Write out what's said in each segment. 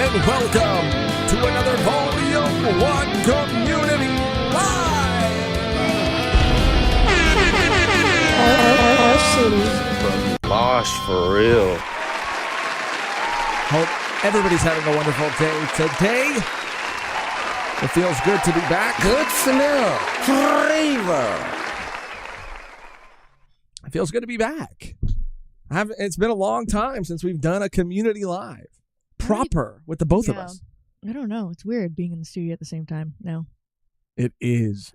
and welcome to another Volume 1 Community Live! Losh for real. Hope everybody's having a wonderful day today. It feels good to be back. Good smell. Flavor. It feels good to be back. It's been a long time since we've done a community live. Proper with the both of us. I don't know. It's weird being in the studio at the same time now. It is.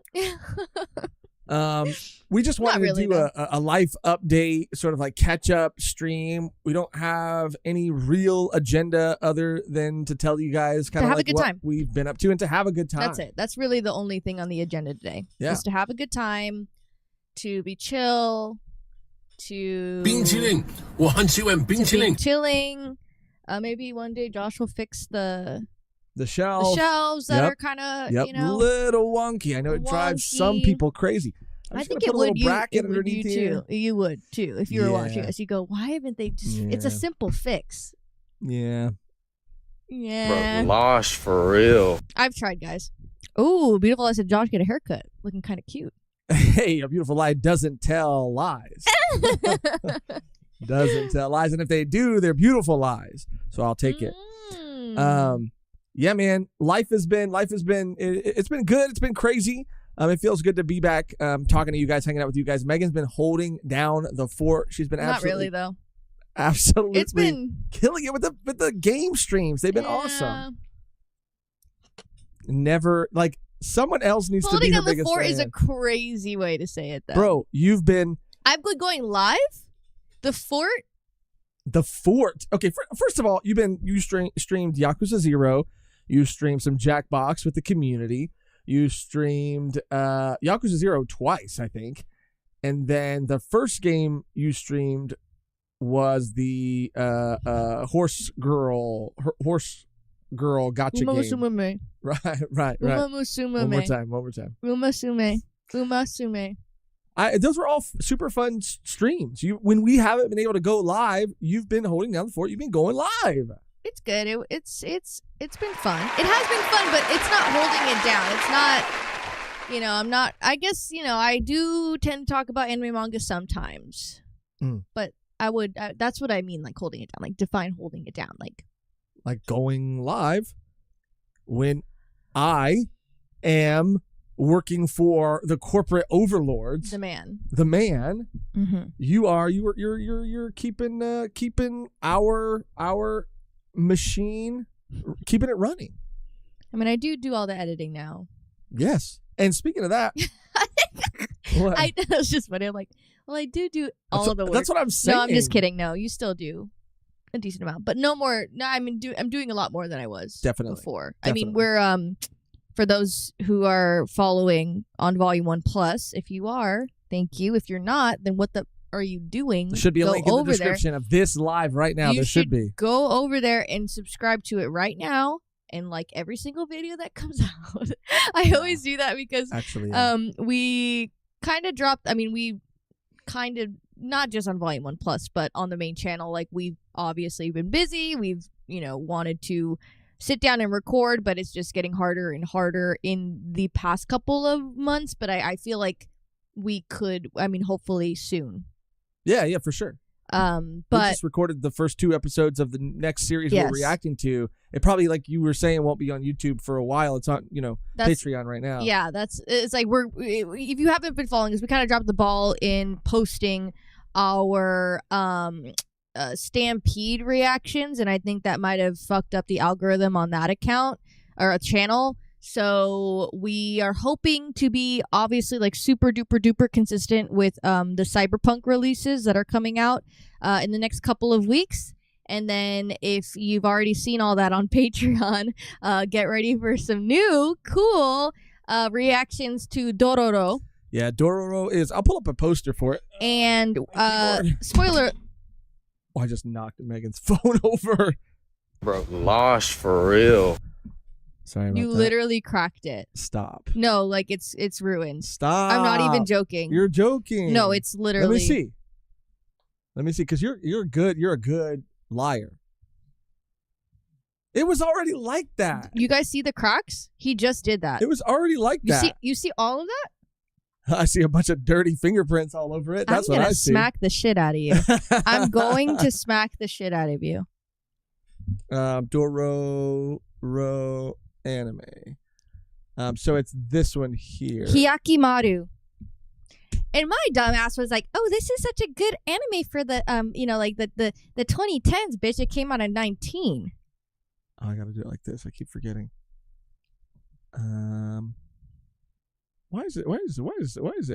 We just wanted to do a life update, sort of like catch up stream. We don't have any real agenda other than to tell you guys kind of like what time. We've been up to and to have a good time. That's it. That's really the only thing on the agenda today. Yeah. Just to have a good time, to be chill, to 冰淇淋，我很喜欢冰淇淋。 chilling. Maybe one day Josh will fix the shelves that are kind of, little wonky. I know it drives some people crazy. I think it would. Bracket it would you too. You would too if you were watching us. You go, why haven't they just? Yeah. It's a simple fix. Yeah. Yeah. Losh for real. I've tried, guys. Oh, beautiful! I said, Josh, get a haircut. Looking kind of cute. Hey, a beautiful lie doesn't tell lies. Doesn't tell lies, and if they do, they're beautiful lies. So I'll take it. Yeah, man. Life has been it's been good. It's been crazy. It feels good to be back talking to you guys, hanging out with you guys. Megan's been holding down the fort. She's been not really though. Absolutely, it's been killing it with the game streams. They've been awesome. Never like someone else needs to be her biggest fan. Holding down the fort is a crazy way to say it, though. Bro, you've been. I'm going live. The fort. The fort. Okay, first of all, you streamed Yakuza 0. You streamed some Jackbox with the community. You streamed Yakuza 0 twice, I think. And then the first game you streamed was the horse girl gotcha game. Right. One more time. Umasume. Those were all super fun streams. When we haven't been able to go live, you've been holding down the fort. You've been going live. It's good. It's been fun. It has been fun, but it's not holding it down. It's not, I'm not. I guess I do tend to talk about anime manga sometimes, but I would. That's what I mean, like holding it down. Like define holding it down. Like going live when I am working for the corporate overlords. The man. Mm-hmm. You're keeping our machine, keeping it running. I mean, I do all the editing now. Yes. And speaking of that, that's just funny. I'm like, well, I do all of the work. That's what I'm saying. No, I'm just kidding. No, you still do a decent amount, but no more. No, I'm doing a lot more than I was before. Definitely. I mean, we're for those who are following on Volume 1 Plus, if you are, thank you. If you're not, then what the are you doing? There should be a link in the description of this live right now. There should be. Go over there and subscribe to it right now and like every single video that comes out. I always do that because we kind of dropped, we kind of, not just on Volume 1 Plus, but on the main channel, like we've obviously been busy. We've, wanted to sit down and record, but it's just getting harder and harder in the past couple of months. But I feel like we could, hopefully soon. Yeah, for sure. But we just recorded the first 2 episodes of the next series we're reacting to. It probably, like you were saying, won't be on YouTube for a while. It's on, Patreon right now. Yeah, it's like if you haven't been following us, we kind of dropped the ball in posting our Stampede reactions, and I think that might have fucked up the algorithm on that account or a channel. So we are hoping to be obviously like super duper duper consistent with the Cyberpunk releases that are coming out in the next couple of weeks. And then if you've already seen all that on Patreon, get ready for some new cool reactions to Dororo. Yeah, Dororo is. I'll pull up a poster for it. And spoiler. Oh, I just knocked Megan's phone over. Bro, Losh for real. Sorry about you that. literally cracked it. Stop. No, like it's ruined. Stop. I'm not even joking. You're joking. No, it's literally. Let me see, because you're a good liar. It was already like that. You guys see the cracks? He just did that. It was already like that. You see all of that? I see a bunch of dirty fingerprints all over it. That's what I see. I'm going to smack the shit out of you. I'm going to smack the shit out of you. Dororo anime. So it's this one here. Hyakimaru. And my dumbass was like, "Oh, this is such a good anime for the like the 2010s, bitch. It came out in 19." Oh, I gotta do it like this. I keep forgetting. Why is it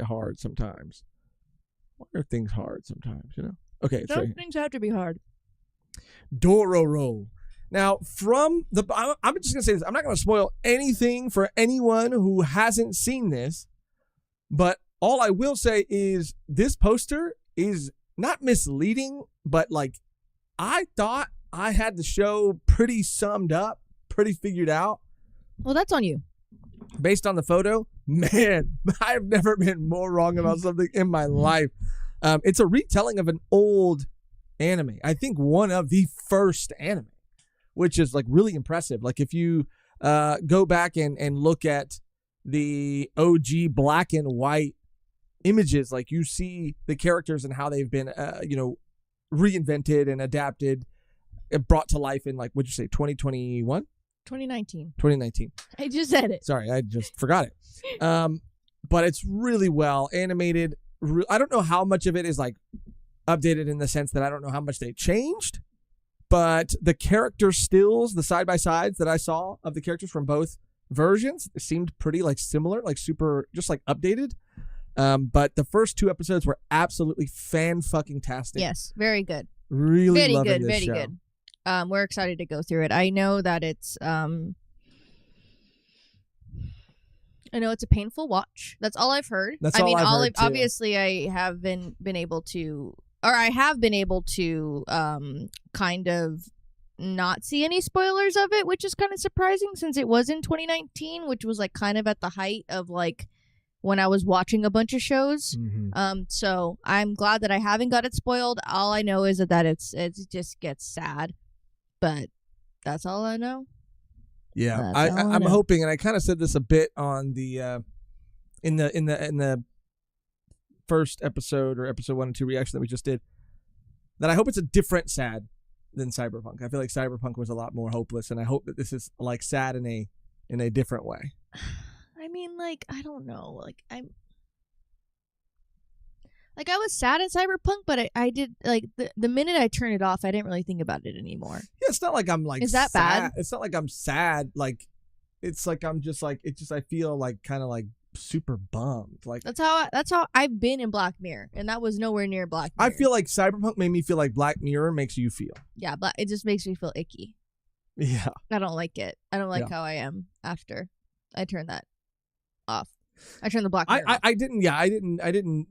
hard sometimes? Why are things hard sometimes? Okay, some things have to be hard. Dororo. Now, from the, I'm just gonna say this. I'm not gonna spoil anything for anyone who hasn't seen this, but all I will say is this poster is not misleading, but like I thought I had the show pretty summed up, pretty figured out. Well, that's on you. Based on the photo, man, I've never been more wrong about something in my life. It's a retelling of an old anime. I think one of the first anime, which is like really impressive. Like if you go back and look at the OG black and white images, like you see the characters and how they've been, reinvented and adapted and brought to life in like, what'd you say, 2021? 2019. I just said it. Sorry, I just forgot it. But it's really well animated. I don't know how much of it is like updated in the sense that I don't know how much they changed, but the character stills, the side-by-sides that I saw of the characters from both versions seemed pretty like similar, like super, just like updated. But the first 2 episodes were absolutely fan-fucking-tastic. Yes, very good. Really very loving good, this very show. good. We're excited to go through it. I know that it's a painful watch. That's all I've heard. That's all I've heard too. Obviously I have been able to, or I have been able to kind of not see any spoilers of it, which is kind of surprising since it was in 2019, which was like kind of at the height of like when I was watching a bunch of shows. Mm-hmm. So I'm glad that I haven't got it spoiled. All I know is that it just gets sad, but that's all I know. Yeah, I'm hoping, and I kind of said this a bit on the in the first episode or episode 1 and 2 reaction that we just did, that I hope it's a different sad than Cyberpunk. I feel like Cyberpunk was a lot more hopeless, and I hope that this is like sad in a different way. I mean, like, I don't know. Like, I was sad in Cyberpunk, but I did, like, the minute I turned it off, I didn't really think about it anymore. Yeah, it's not like I'm, like, is that sad. bad? It's not like I'm sad. Like, it's like I'm just, like, I feel, like, kind of, like, super bummed. Like, that's how I've been in Black Mirror, and that was nowhere near Black Mirror. I feel like Cyberpunk made me feel like Black Mirror makes you feel. Yeah, but it just makes me feel icky. Yeah. I don't like it. I don't like how I am after I turn that off. I turned the Black Mirror off. I didn't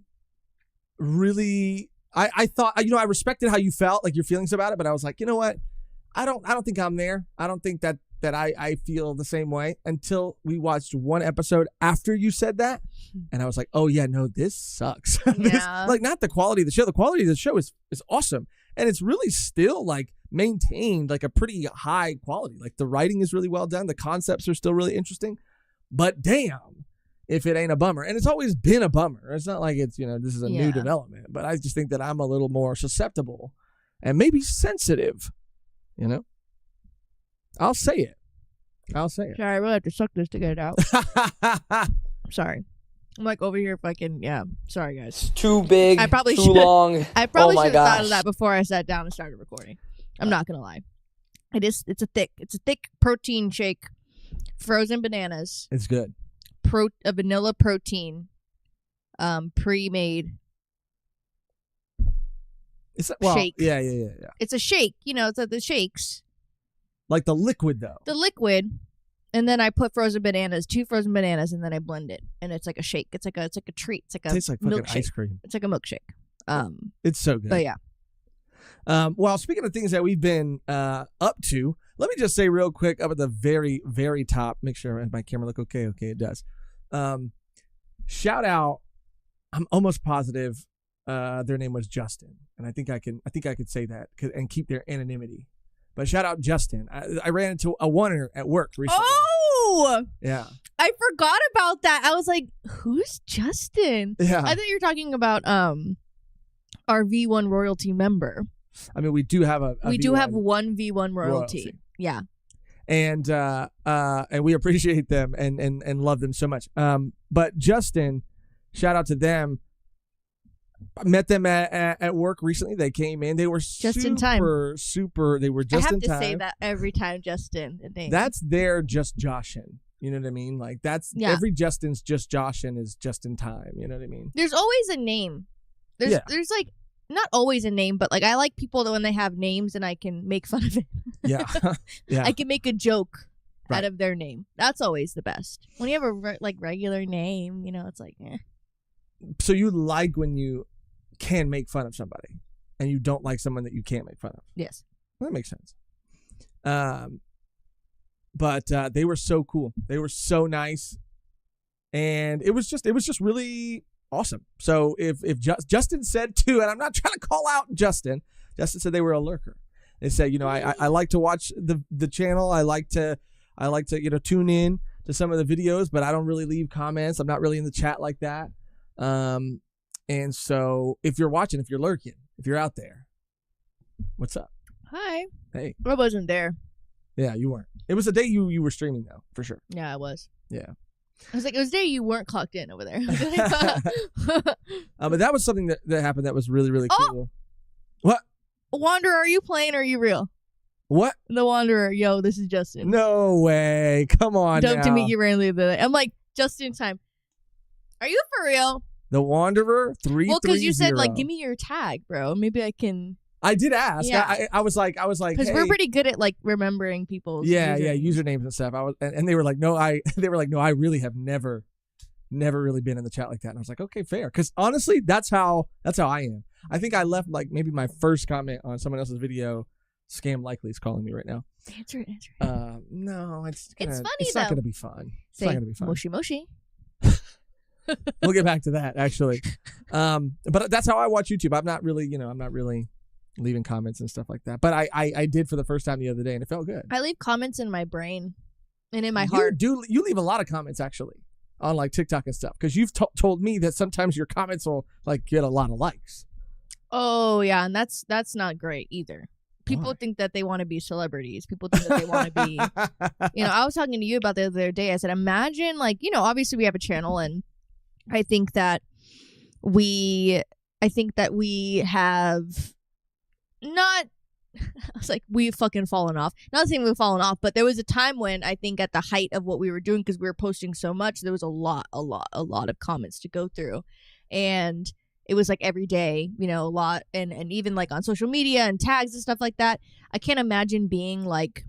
really. I thought, I respected how you felt, like your feelings about it, but I was like, you know what? I don't think I'm there. I don't think that I feel the same way until we watched one episode after you said that, and I was like, oh yeah, no, this sucks. Like, not the quality of the show. The quality of the show is awesome, and it's really still like maintained like a pretty high quality. Like the writing is really well done. The concepts are still really interesting, but damn, if it ain't a bummer. And it's always been a bummer. It's not like it's, this is a new development, but I just think that I'm a little more susceptible and maybe sensitive, I'll say it. Sorry, I really have to suck this to get it out. Sorry. I'm like over here fucking, sorry guys. Too big, too long. I probably should have thought of that before I sat down and started recording. I'm not going to lie. It's a thick protein shake. Frozen bananas. It's good. A vanilla protein, pre-made. Shake. Yeah. It's a shake. It's the shakes. Like the liquid though. The liquid, and then I put 2 frozen bananas, and then I blend it, and it's like a shake. It's like a treat. It's like a tastes like milkshake. Fucking ice cream. It's like a milkshake. It's so good. But yeah. Well, speaking of things that we've been up to, let me just say real quick up at the very, very top. Make sure my camera look okay. Okay, it does. Shout out. I'm almost positive their name was Justin, and I think I could say that and keep their anonymity. But shout out Justin. I ran into a oneer at work recently. Oh! Yeah. I forgot about that. I was like, who's Justin? Yeah. I thought you were talking about our V1 royalty member. I mean, we do have we do have one V1 royalty. Yeah. And we appreciate them and love them so much. But Justin, shout out to them. I met them at work recently. They came in. They were just in time. They were just in time. I have to say that every time, Justin. That's their just Joshin. You know what I mean? Like every Justin's just Joshin is just in time. You know what I mean? There's always a name. There's like not always a name, but like I like people that when they have names and I can make fun of it. Yeah. I can make a joke out of their name. That's always the best. When you have a regular name, it's like, eh. So you like when you can make fun of somebody and you don't like someone that you can't make fun of. Yes. Well, that makes sense. But they were so cool. They were so nice. And it was just really awesome. So if Justin said too, and I'm not trying to call out Justin said they were a lurker. They said, I like to watch the channel. I like to tune in to some of the videos, but I don't really leave comments. I'm not really in the chat like that. And so if you're watching, if you're lurking, if you're out there, what's up? Hi. Hey. I wasn't there. Yeah, you weren't. It was the day you were streaming though, for sure. Yeah, I was. Yeah. I was like, it was the day you weren't clocked in over there. But that was something that happened that was really, really cool. What? Wanderer, are you playing or are you real? What? The Wanderer. Yo, this is Justin. No way. Come on Dope to meet you randomly the other day. I'm like, just in time. Are you for real? The Wanderer 330. Well, because you said like, give me your tag, bro. Maybe I can. I did ask. Yeah. I was like, because we're pretty good at like remembering people's usernames and stuff. And they were like, no, I really have never really been in the chat like that. And I was like, okay, fair. Because honestly, that's how I am. I think I left like maybe my first comment on someone else's video. Scam Likely is calling me right now. Answer it. No, it's funny. It's not gonna be fun. It's not gonna be fun. Moshi moshi. We'll get back to that actually. But that's how I watch YouTube. I'm not really leaving comments and stuff like that. But I did for the first time the other day, and it felt good. I leave comments in my brain and in my heart. You leave a lot of comments actually on like TikTok and stuff because you've told me that sometimes your comments will like get a lot of likes. Oh yeah, and that's not great either. People think that they want to be celebrities. People think that they want to be. I was talking to you about the other day. I said, imagine like obviously we have a channel, and I think that we have not. I was like, we've fucking fallen off. Not saying we've fallen off, but there was a time when I think at the height of what we were doing, because we were posting so much, there was a lot of comments to go through, and it was like every day, a lot, and even like on social media and tags and stuff like that. I can't imagine being like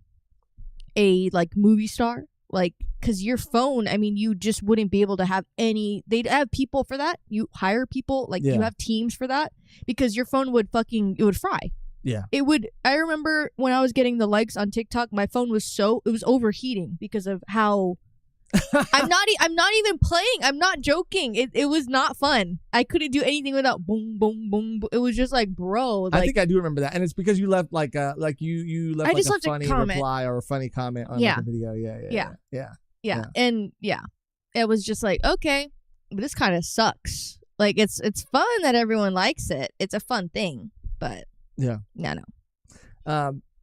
a like movie star, like, because your phone, I mean, you just wouldn't be able to have any. They'd have people for that. You hire people, like you have teams for that, because your phone would it would fry. Yeah. It would. I remember when I was getting the likes on TikTok, my phone was it was overheating because of how. I'm not even playing. I'm not joking. It was not fun. I couldn't do anything without boom, boom, boom. It was just like, bro. Like, I think I do remember that, and it's because you left you left like a funny reply or a funny comment on the video. Yeah. And it was just like, okay, but this kind of sucks. Like it's fun that everyone likes it. It's a fun thing, but no.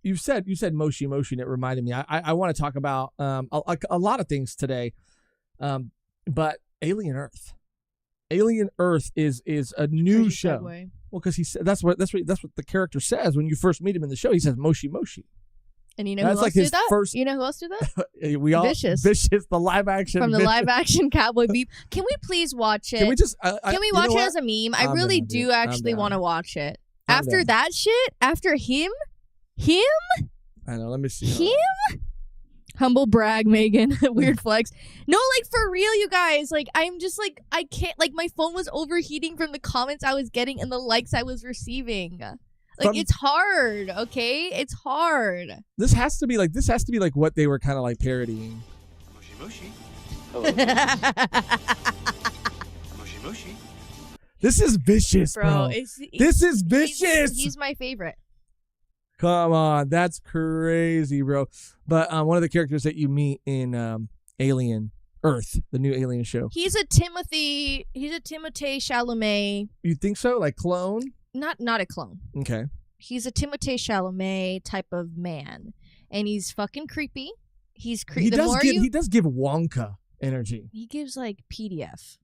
You said Moshi Moshi, and it reminded me. I want to talk about a lot of things today, but Alien Earth. Alien Earth is a new show. Segue. Well, because he said that's what the character says when you first meet him in the show. He says Moshi Moshi. And you know who else did that? You know who else did that? We all Vicious, the live action from the live action Cowboy Bebop. Can we please watch it? Can we just? Can we watch it as a meme? I really do actually want to watch it. After that shit, after him. I know. Let me see. Him? Humble brag, Megan. Weird flex. No, like for real, you guys. Like I'm just like I can't. Like my phone was overheating from the comments I was getting and the likes I was receiving. Like it's hard. Okay, it's hard. This has to be like what they were kind of like parodying. Moshi Moshi. Moshi Moshi. This is vicious, bro. This is vicious. He's my favorite. Come on, that's crazy, bro. But one of the characters that you meet in Alien Earth, the new Alien show. He's a Timothée Chalamet. You think so? Like clone? Not a clone. Okay. He's a Timothée Chalamet type of man, and he's fucking creepy. He's creepy. He does give Wonka energy. He gives like PDF.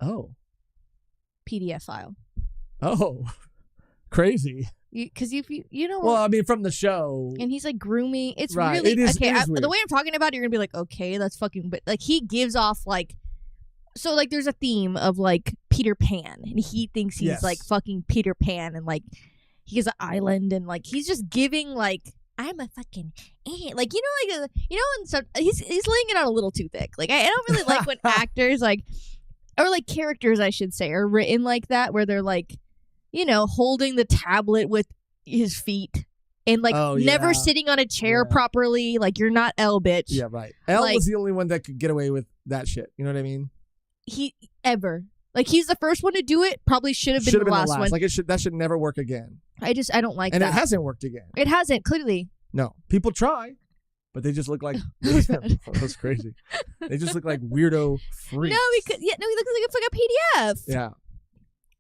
Oh. PDF file. Oh. Crazy. Because you know. Well, I mean, from the show, and he's like grooming. It's right. really it is, okay. it is weird. The way I'm talking about it, you're gonna be like, okay, that's fucking. But like, he gives off like, so like, there's a theme of like Peter Pan, and he thinks he's like fucking Peter Pan, and like he has an island, and like he's just giving like, I'm a fucking like, you know, like and stuff. He's laying it on a little too thick. Like I don't really like when actors like, or like characters, I should say, are written like that, where they're like, you know, holding the tablet with his feet and like never sitting on a chair properly. Like, you're not Elle, bitch. Yeah, right. Elle was the only one that could get away with that shit. You know what I mean? He's the first one to do it. Probably should have been the last one. Like that should never work again. I don't like that. And it hasn't worked again. It hasn't, clearly. No. People try, but they just look like that's crazy. They just look like weirdo freaks. No, he looks like a fucking PDF. Yeah.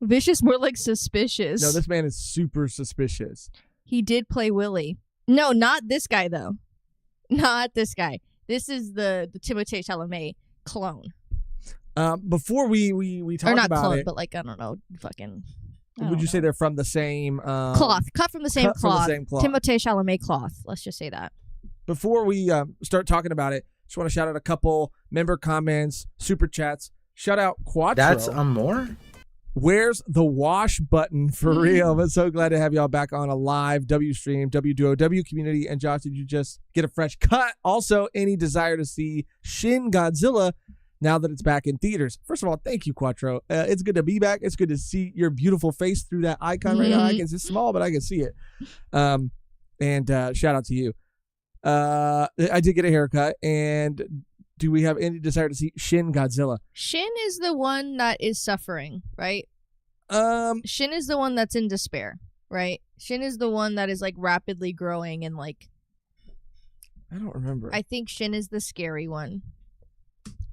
Vicious, more like suspicious. No, this man is super suspicious. He did play Willie. No, not this guy, though. Not this guy. This is the Timothée Chalamet clone. Before we talk about clone, it, but like, I don't know, fucking. Would you say they're from the same cloth? Cut from the same cloth. Timothée Chalamet cloth. Let's just say that. Before we start talking about it, just want to shout out a couple member comments, super chats. Shout out Quattro. That's more. Where's the wash button for real? But so glad to have y'all back on a live W stream, W Duo, W community. And Josh, did you just get a fresh cut? Also, any desire to see Shin Godzilla now that it's back in theaters? First of all, thank you, Quattro. It's good to be back. It's good to see your beautiful face through that icon right now. It's small, but I can see it. And shout out to you. I did get a haircut, and do we have any desire to see Shin Godzilla? Shin is the one that is suffering, right? Shin is the one that's in despair, right? Shin is the one that is like rapidly growing and like. I don't remember. I think Shin is the scary one,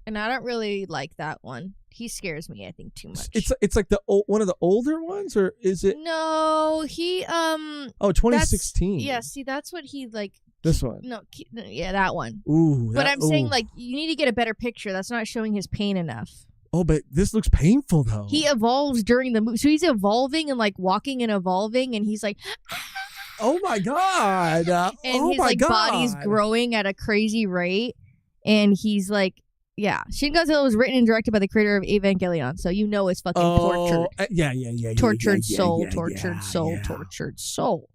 and I don't really like that one. He scares me, I think, too much. It's like one of the older ones, or is it? No, he 2016. Yeah, see, that's what he like. This one. No, yeah, that one. Ooh. But I'm saying, like, you need to get a better picture. That's not showing his pain enough. Oh, but this looks painful, though. He evolves during the movie. So he's evolving and, like, walking and evolving, and he's like, oh, my God. And his, like, body's growing at a crazy rate. And he's like, yeah. Shin Godzilla was written and directed by the creator of Evangelion. So you know it's fucking tortured. Yeah. Tortured soul.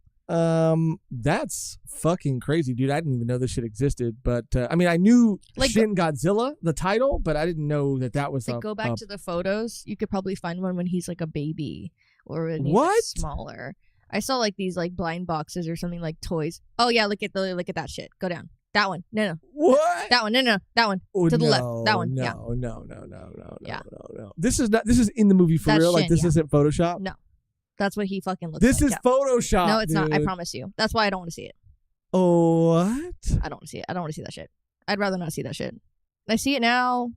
That's fucking crazy, dude. I didn't even know this shit existed, but I mean, I knew like Shin Godzilla, the title, but I didn't know that was. Like, go back to the photos. You could probably find one when he's like a baby or when he's like, smaller. I saw like these like blind boxes or something, like toys. Oh yeah, look at that shit. Go down. That one. No. What? That one. No. That one. To the left. That one. No. Yeah. No. This is in the movie for That's real. Shin, like this isn't Photoshop. No. That's what he fucking looks this like. This is Photoshop. No, it's dude. not. I promise you. That's why I don't want to see it. Oh, what? I don't want to see it. I don't want to see that shit. I'd rather not see that shit. I see it now.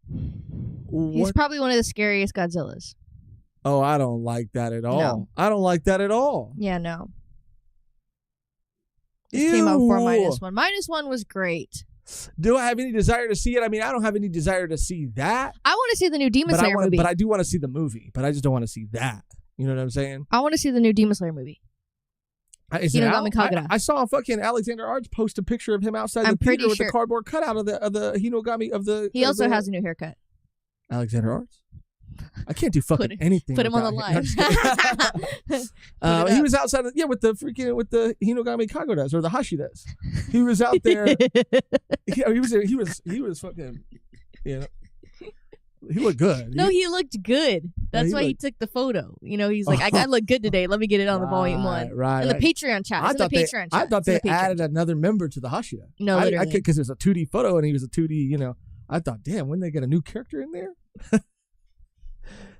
What? He's probably one of the scariest Godzillas. Oh, I don't like that at all. No. I don't like that at all. Yeah, no. This came out for -1. -1 was great. Do I have any desire to see it? I mean, I don't have any desire to see that. I want to see the new Demon Slayer movie. But I do want to see the movie. But I just don't want to see that. You know what I'm saying? I want to see the new Demon Slayer movie. I saw fucking Alexander Arch post a picture of him outside the theater with the cardboard cutout of the Hinogami of the. He also has a new haircut. Alexander Arch? I can't do fucking anything. Put him on the line. He was outside with the Hinogami Kagodas or the Hashidas. He was out there. he was fucking, you know. He looked good. No, he looked good. That's why he took the photo. You know, he's like, I look good today. Let me get it on the volume 1. Right. And the Patreon chat. I thought they added another member to the Hashida. No, literally. Because there's a 2D photo and he was a 2D, you know. I thought, damn, when they get a new character in there?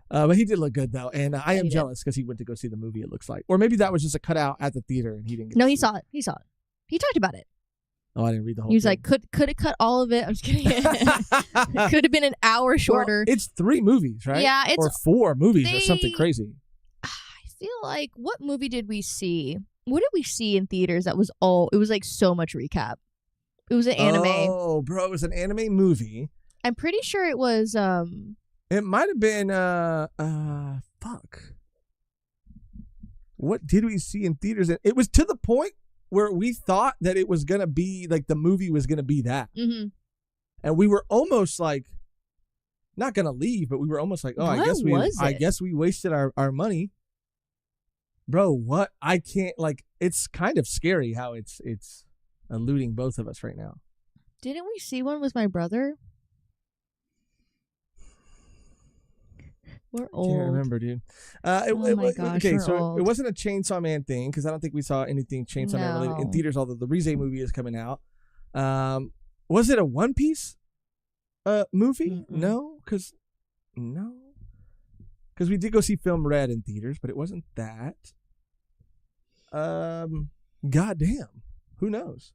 But he did look good though, and I am jealous because he went to go see the movie. It looks like, or maybe that was just a cutout at the theater, and he didn't. No, he saw it. He talked about it. Oh, I didn't read the whole. He was thing. like, could have cut all of it. I'm just kidding. Could have been an hour shorter. Well, it's 3 movies, right? Yeah, or 4 movies or something crazy. I feel like, what movie did we see? What did we see in theaters that was all? It was like so much recap. It was an anime. Oh, bro, it was an anime movie. I'm pretty sure it was. It might have been. Fuck. What did we see in theaters? It was to the point where we thought that it was gonna be like the movie was gonna be that, and we were almost like not gonna leave, but we were almost like, oh, I guess we wasted our money, bro. What? I can't, like, it's kind of scary how it's eluding both of us right now. Didn't we see one with my brother? We're old. I can't remember, dude. My gosh, okay, so old. it wasn't a Chainsaw Man thing because I don't think we saw anything Chainsaw Man related in theaters, although the Rize movie is coming out. Was it a One Piece movie? No, because we did go see Film Red in theaters, but it wasn't that. Goddamn, who knows?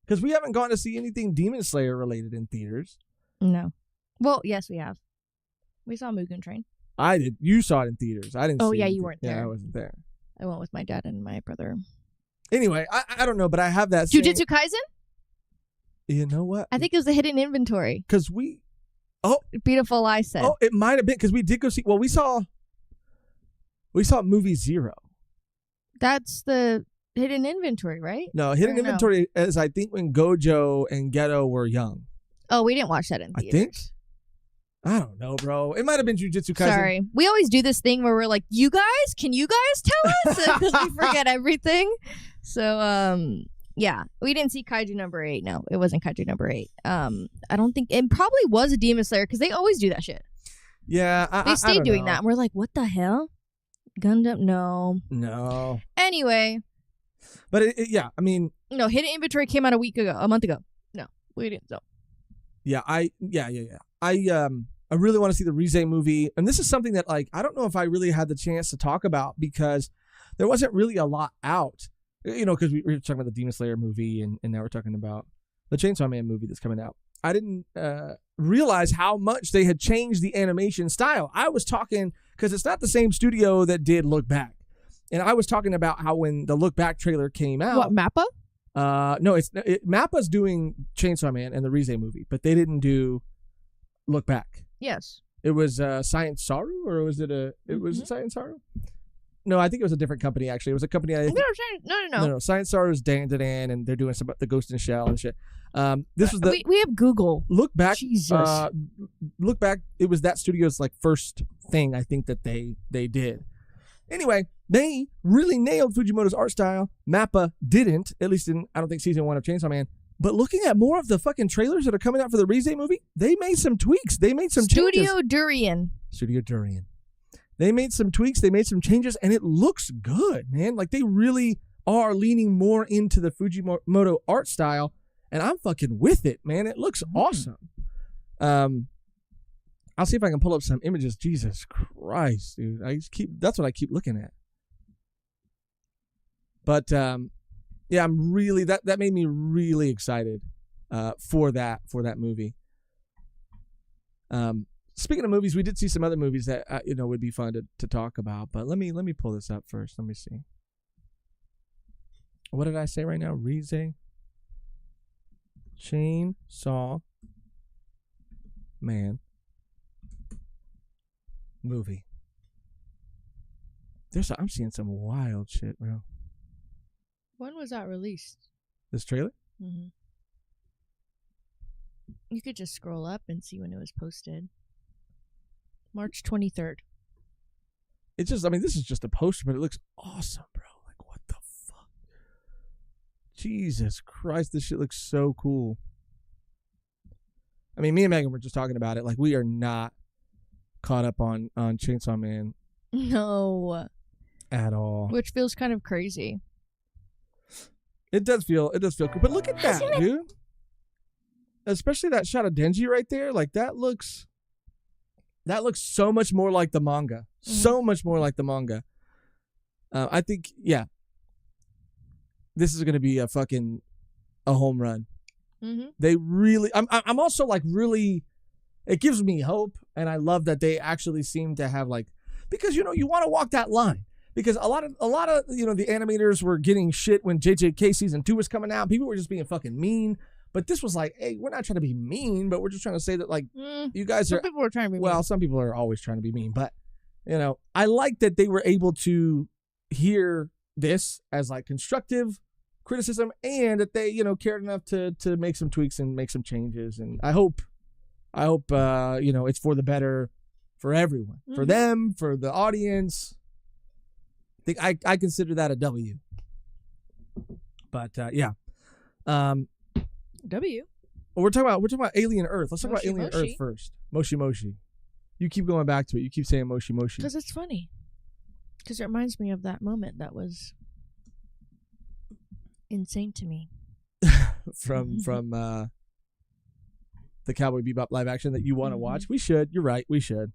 Because we haven't gone to see anything Demon Slayer related in theaters. No. Well, yes, we have. We saw Mugen Train. I did. You saw it in theaters. I didn't. Oh, see yeah, anything. you weren't there. Yeah, I wasn't there. I went with my dad and my brother. Anyway, I don't know, but I have that. Jujutsu Kaisen? You know what? I think it was the hidden inventory. Because Beautiful Lie said. Oh, it might have been because we did go see. Well, we saw movie 0. That's the hidden inventory, right? No, hidden inventory is I think when Gojo and Geto were young. Oh, we didn't watch that in theaters. I think. I don't know, bro. It might have been Jujutsu Kaisen. Sorry. We always do this thing where we're like, can you guys tell us? Because we forget everything. So, yeah. We didn't see Kaiju number 8. No, it wasn't Kaiju number 8. I don't think, it probably was a Demon Slayer because they always do that shit. Yeah. They stay doing that. And we're like, what the hell? Gundam? No. Anyway. But yeah, I mean. No, hidden inventory came out a month ago. No, we didn't. So. Yeah, I really want to see the Rize movie. And this is something that, like, I don't know if I really had the chance to talk about because there wasn't really a lot out, you know, because we were talking about the Demon Slayer movie and now we're talking about the Chainsaw Man movie that's coming out. I didn't realize how much they had changed the animation style. I was talking, because it's not the same studio that did Look Back. And I was talking about how when the Look Back trailer came out. What, Mappa? No, Mappa's doing Chainsaw Man and the Rize movie, but they didn't do Look Back. Yes. It was Science Saru, or was it was Science Saru? No, I think it was a different company, actually. It was a company. No. Science Saru is Dan, and they're doing some the Ghost in the Shell and shit. This was the we have Google. Look Back. Jesus. Look Back. It was that studio's like first thing I think that they did. Anyway, they really nailed Fujimoto's art style. Mappa didn't, at least in, I don't think, season 1 of Chainsaw Man. But looking at more of the fucking trailers that are coming out for the Rize movie, they made some tweaks. They made some changes. Studio Durian. They made some tweaks. They made some changes, and it looks good, man. Like, they really are leaning more into the Fujimoto art style, and I'm fucking with it, man. It looks awesome. I'll see if I can pull up some images. Jesus Christ, dude. That's what I keep looking at. But yeah, I'm really that made me really excited for that movie. Speaking of movies, we did see some other movies that would be fun to talk about. But let me pull this up first. Let me see. What did I say right now? Rize Chainsaw Man movie. I'm seeing some wild shit, bro. When was that released? This trailer? Mm-hmm. You could just scroll up and see when it was posted. March 23rd. It's just, this is just a poster, but it looks awesome, bro. Like, what the fuck? Jesus Christ, this shit looks so cool. Me and Megan were just talking about it. Like, we are not caught up on Chainsaw Man. No. At all. Which feels kind of crazy. It does feel cool. But look at that, dude. Especially that shot of Denji right there. Like, that looks That looks so much more like the manga. So much more like the manga. I think, yeah. This is going to be a home run. Mm-hmm. They really... I'm also like really... It gives me hope, and I love that they actually seem to have like... Because, you want to walk that line. Because a lot of the animators were getting shit when JJK season 2 was coming out. People were just being fucking mean. But this was like, hey, we're not trying to be mean, but we're just trying to say that, like, you guys are... Some people are trying to be mean. Well, some people are always trying to be mean. But, I like that they were able to hear this as, like, constructive criticism, and that they, cared enough to make some tweaks and make some changes. And I hope, it's for the better for everyone. Mm-hmm. For them, for the audience. I think I consider that a W. But, yeah. W. We're talking about Alien Earth. Let's talk about Alien Moshi. Earth first. Moshi Moshi. You keep going back to it. You keep saying Moshi Moshi. Because it's funny. Because it reminds me of that moment that was insane to me. from the Cowboy Bebop live action that you want to watch. We should. You're right. We should.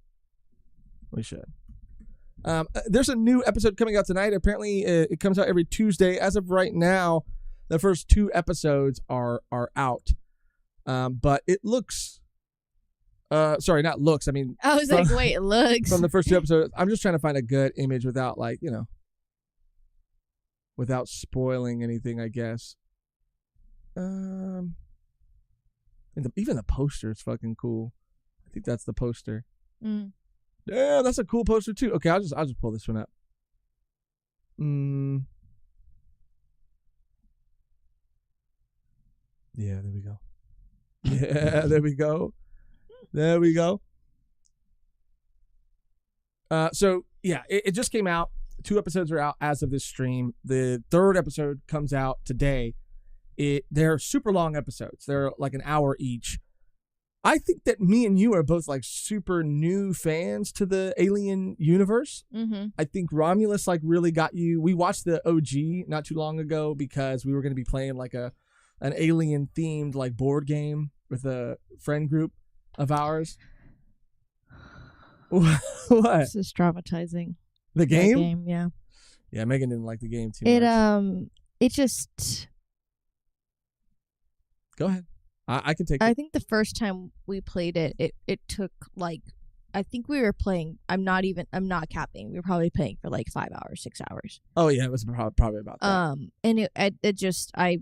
There's a new episode coming out tonight. Apparently, it comes out every Tuesday. As of right now, the first 2 episodes are out. But it looks... sorry, not looks. I mean... I was like, wait, it looks. From the first 2 episodes. I'm just trying to find a good image without, like, without spoiling anything, I guess. And even the poster is fucking cool. I think that's the poster. Yeah, that's a cool poster too. Okay, I'll just pull this one up. Yeah, there we go. Yeah, there we go. There we go. So yeah, it just came out. 2 episodes are out as of this stream. The 3rd episode comes out today. They're super long episodes. They're like an hour each. I think that me and you are both like super new fans to the Alien universe. Mm-hmm. I think Romulus like really got you. We watched the OG not too long ago because we were going to be playing like an Alien themed like board game with a friend group of ours. What? This is traumatizing. The game? Game, yeah. Yeah, Megan didn't like the game too much. It just... Go ahead. I can take it. I think the first time we played it took like... I think we were playing... I'm not capping. We were probably playing for like 5 hours, 6 hours. Oh, yeah. It was probably about that. And it just... I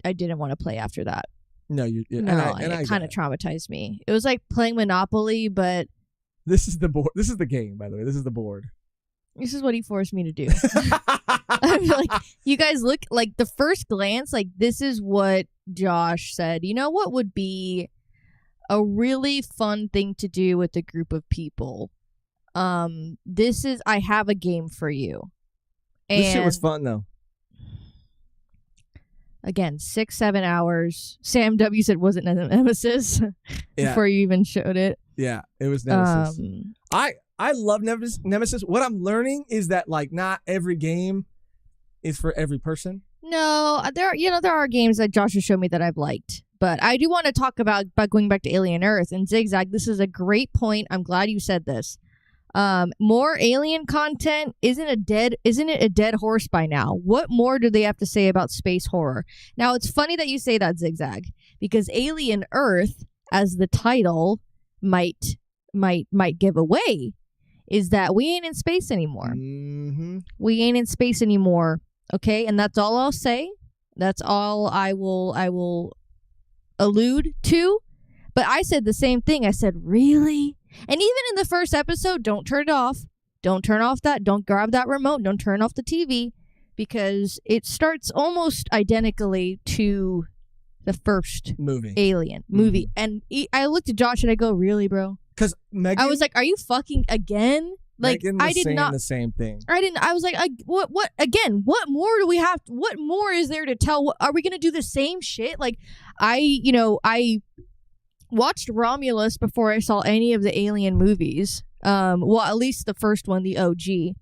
didn't want to play after that. No, you... Yeah, no, it kind of traumatized me. It was like playing Monopoly, but... This is the board. This is the game, by the way. This is the board. This is what he forced me to do. I'm like, you guys look like the first glance, like this is what Josh said. You know what would be a really fun thing to do with a group of people? I have a game for you. And this shit was fun though. Again, 6-7 hours. Sam W said wasn't Nemesis before you even showed it. Yeah, it was Nemesis. I love Nemesis. What I'm learning is that like not every game is for every person. No, there are games that Josh has shown me that I've liked. But I do want to talk about going back to Alien Earth and Zigzag. This is a great point. I'm glad you said this. More Alien content isn't it a dead horse by now? What more do they have to say about space horror? Now it's funny that you say that, Zigzag, because Alien Earth, as the title might give away, is that we ain't in space anymore. Mm-hmm. We ain't in space anymore. Okay, and that's all I'll say. That's all I will allude to. But I said the same thing. I said, really? And even in the first episode, don't turn it off. Don't turn off that. Don't grab that remote. Don't turn off the TV, because it starts almost identically to the first Alien movie. And I looked at Josh and I go, really, bro? Because Megan, I was like, are you fucking again? Like, Megan was saying the same thing. I was like, what again? What more do we have? What more is there to tell? Are we going to do the same shit? Like, I watched Romulus before I saw any of the Alien movies. Well, at least the first one, the OG.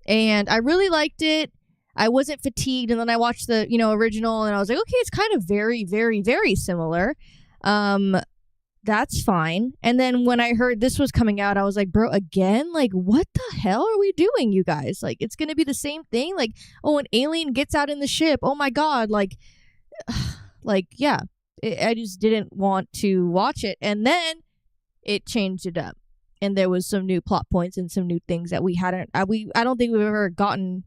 And I really liked it. I wasn't fatigued. And then I watched the, original, and I was like, okay, it's kind of very, very, very similar. that's fine. And then when I heard this was coming out, I was like, bro, again? Like, what the hell are we doing, you guys? Like, it's going to be the same thing? Like, oh, an alien gets out in the ship. Oh, my God. Like, yeah. I just didn't want to watch it. And then it changed it up. And there was some new plot points and some new things that we hadn't... I don't think we've ever gotten,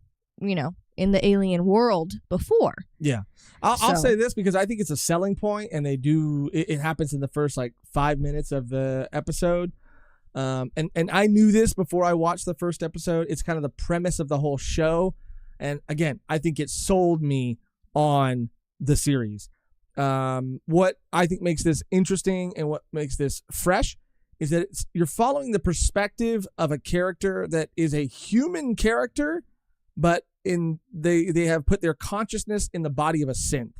in the alien world before. Yeah. I'll say this because I think it's a selling point, and they do it happens in the first 5 minutes of the episode. And I knew this before I watched the first episode. It's kind of the premise of the whole show. And again, I think it sold me on the series. What I think makes this interesting and what makes this fresh is that you're following the perspective of a character that is a human character, but they have put their consciousness in the body of a synth.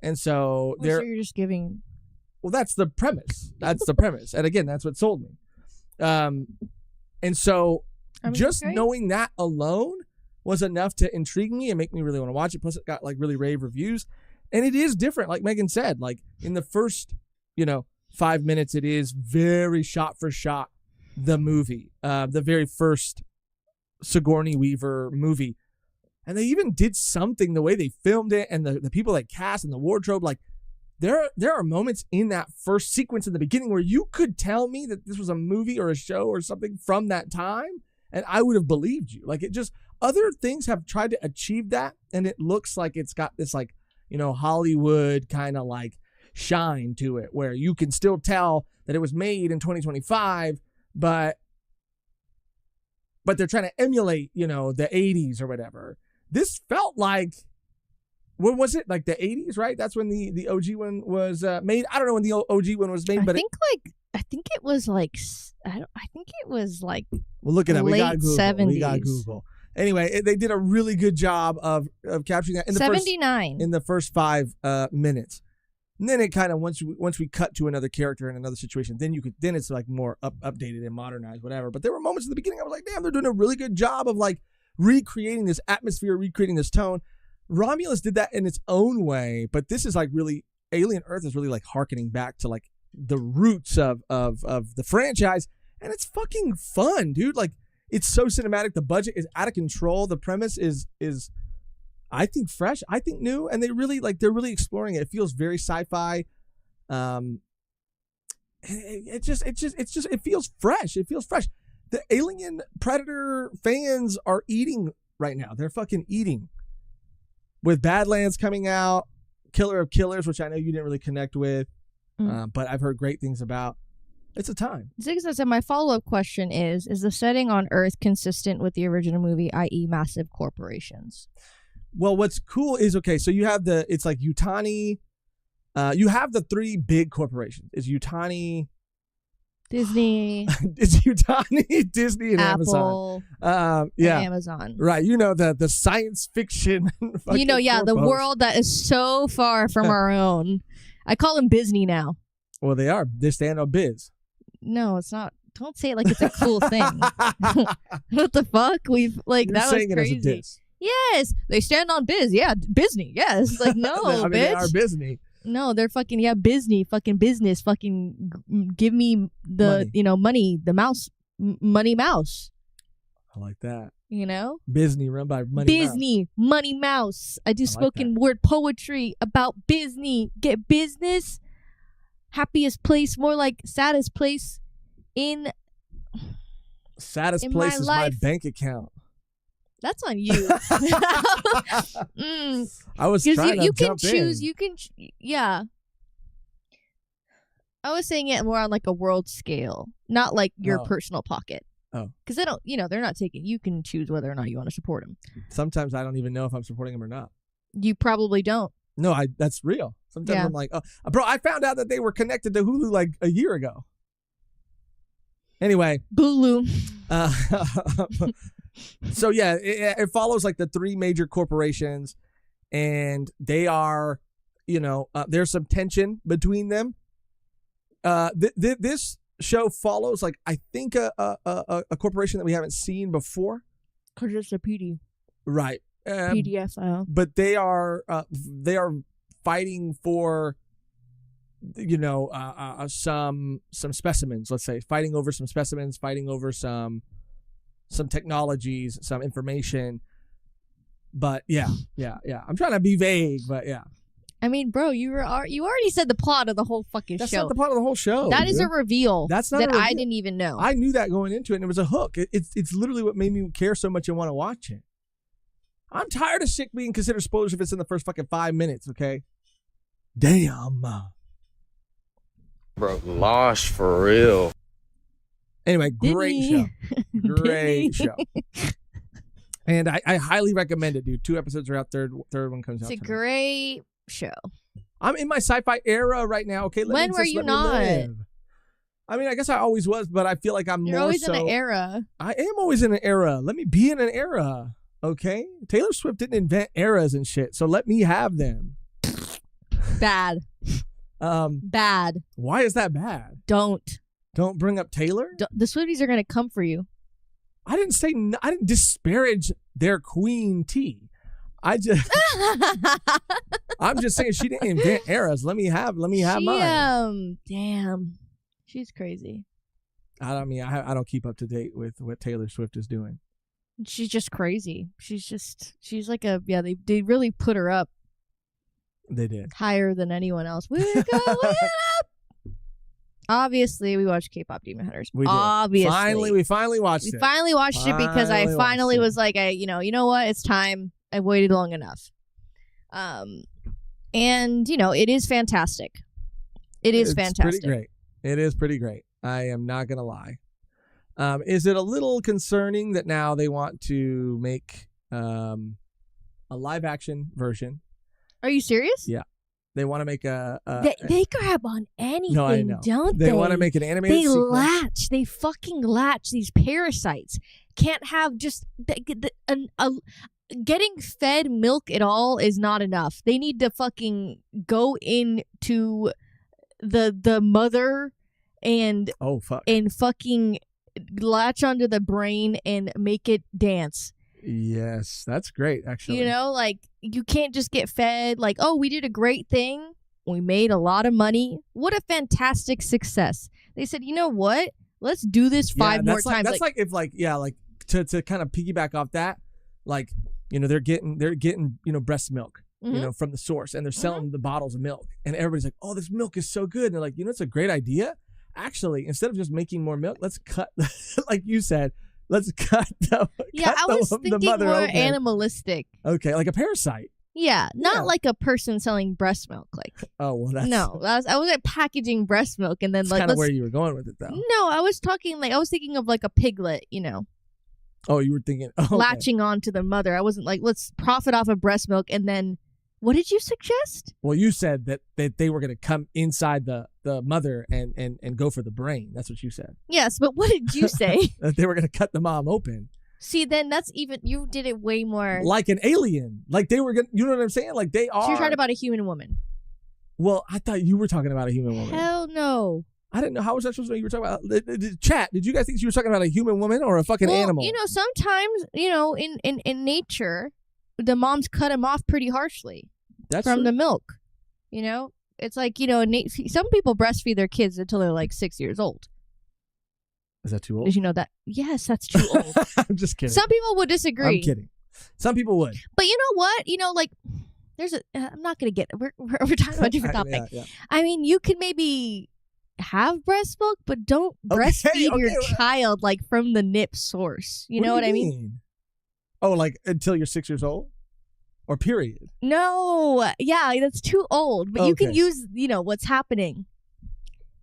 And so you're just giving... Well, that's the premise. That's the premise. And again, that's what sold me. And so knowing that alone was enough to intrigue me and make me really want to watch it. Plus it got really rave reviews. And it is different, like Megan said. In the first, 5 minutes, it is very shot for shot the movie, the very first Sigourney Weaver movie. And they even did something the way they filmed it and the people they cast and the wardrobe. There are moments in that first sequence in the beginning where you could tell me that this was a movie or a show or something from that time, and I would have believed you. Other things have tried to achieve that, and it looks like it's got this Hollywood kind of shine to it, where you can still tell that it was made in 2025, but they're trying to emulate, the 80s or whatever. This felt like, when was it? The 80s, right? That's when the OG one was made. I don't know when the OG one was made, but I think it was Well, look it up. Late We got Google. 70s. We got Google. Anyway, they did a really good job of capturing that in the 79 in the first 5 minutes. And then it kind of once we cut to another character in another situation, then it's more updated and modernized, whatever. But there were moments in the beginning I was like, damn, they're doing a really good job of recreating this atmosphere, recreating this tone. Romulus did that in its own way, but this is really Alien Earth is really hearkening back to the roots of the franchise, and it's fucking fun, dude. It's so cinematic. The budget is out of control. The premise is I think fresh, I think new, and they're really exploring it. It feels very sci-fi. It feels fresh. It feels fresh. The Alien Predator fans are eating right now. They're fucking eating. With Badlands coming out, Killer of Killers, which I know you didn't really connect with, but I've heard great things about. It's a time. Ziggs said, my follow-up question is the setting on Earth consistent with the original movie, i.e. massive corporations? Well, what's cool is, so you have it's Yutani. You have the 3 big corporations. It's Yutani, Disney. It's Yutani, Disney, and Apple, Amazon. Yeah. And Amazon. Right. The science fiction. The world that is so far from our own. I call them Disney now. Well, they are. They stand on biz. No, it's not. Don't say it like it's a cool thing. What the fuck? You're that was crazy. It as a diss. Yes, they stand on biz. Yeah, Disney. Yes, no, bitch. They are Disney. No, they're fucking Disney. Fucking business. Fucking give me the money. The mouse. Money mouse. I like that. Disney run by Money Disney Mouse. Money Mouse. I do spoken word poetry about Disney. Get business. Happiest place, more like saddest place in saddest place is my bank account. That's on you. I was trying to jump choose. in. You can yeah. I was saying it more on a world scale, not your personal pocket. Oh, because they don't. They're not taking. You can choose whether or not you want to support them. Sometimes I don't even know if I'm supporting them or not. You probably don't. No, that's real. Sometimes I'm like, oh, bro, I found out that they were connected to Hulu a year ago. Anyway. Bulu. So yeah, it follows the 3 major corporations, and they are, there's some tension between them. This show follows I think a corporation that we haven't seen before. Because it's a PD. Right. PDF file. But they are fighting for some specimens, let's say, fighting over some specimens, fighting over some technologies, some information. But yeah. I'm trying to be vague, but yeah. I mean, bro, you already said the plot of the whole fucking show. That's not the plot of the whole show. That is a reveal. That's not that I didn't even know. I knew that going into it, and it was a hook. It's literally what made me care so much and want to watch it. I'm tired of shit being considered spoilers if it's in the first fucking 5 minutes, okay? Damn. Bro, lost for real. Anyway, great show. Great show. And I highly recommend it, dude. 2 episodes are out. Third one comes out. It's a great show. I'm in my sci-fi era right now. Okay, when were you not? I mean, I guess I always was, but I feel like You're always in an era. I am always in an era. Let me be in an era. Okay, Taylor Swift didn't invent eras and shit, so let me have them. Bad. Bad. Why is that bad? Don't bring up Taylor. The Swifties are gonna come for you. I didn't disparage their queen tea. I'm just saying she didn't invent eras. Let me have mine. Damn, she's crazy. I don't keep up to date with what Taylor Swift is doing. She's just crazy. She's like they really put her up. They did. Higher than anyone else. We go up. Obviously, we watched K-pop Demon Hunters. We did. Obviously. We finally watched it. We finally watched it because I finally was like, you know what? It's time. I waited long enough. And, it is fantastic. It's fantastic. Pretty great. It is pretty great. I am not going to lie. Is it a little concerning that now they want to make a live action version? Are you serious? Yeah. They want to make they grab on anything, no, I know. Don't they? They want to make an animated sequel. They fucking latch. These parasites can't have just getting fed milk at all is not enough. They need to fucking go into the mother and and fucking latch onto the brain and make it dance. Yes, that's great, actually. Like, you can't just get fed, like, oh, we did a great thing. We made a lot of money. What a fantastic success. They said, you know what? Let's do this 5 more times. That's like if, to kind of piggyback off that, like, they're getting breast milk, from the source, and they're selling the bottles of milk. And everybody's like, oh, this milk is so good. And they're like, it's a great idea. Actually, instead of just making more milk, let's cut, like you said, let's cut the I was thinking more open. Animalistic. Okay, like a parasite. Yeah, not like a person selling breast milk. Like, oh well, that's I wasn't packaging breast milk and then that's kind of where you were going with it, though. No, I was thinking of like a piglet. Oh, you were thinking latching on to the mother. I wasn't like, let's profit off of breast milk and then. What did you suggest? Well, you said that they were going to come inside the mother and go for the brain. That's what you said. Yes, but what did you say? That they were going to cut the mom open. See, then that's even, you did it way more. Like an alien. Like they were going to, you know what I'm saying? Like they are. So you're talking about a human woman. Well, I thought you were talking about a human woman. Hell no. I didn't know. How was I supposed to know you were talking about? Chat, did you guys think you were talking about a human woman or a fucking animal? Sometimes, in nature, the moms cut him off pretty harshly. That's from true. the milk. It's like, some people breastfeed their kids until they're like 6 years old. Is that too old? Did you know that? Yes, that's too old. I'm just kidding. Some people would disagree. I'm kidding. Some people would. But you know what? Like, there's I'm not going to we're talking about a different topic. Yeah. I mean, you could maybe have breast milk, but don't breastfeed your child like from the nip source. You know what I mean? Oh, like until you're 6 years old? Or period? No. Yeah, that's too old. But you can use, what's happening.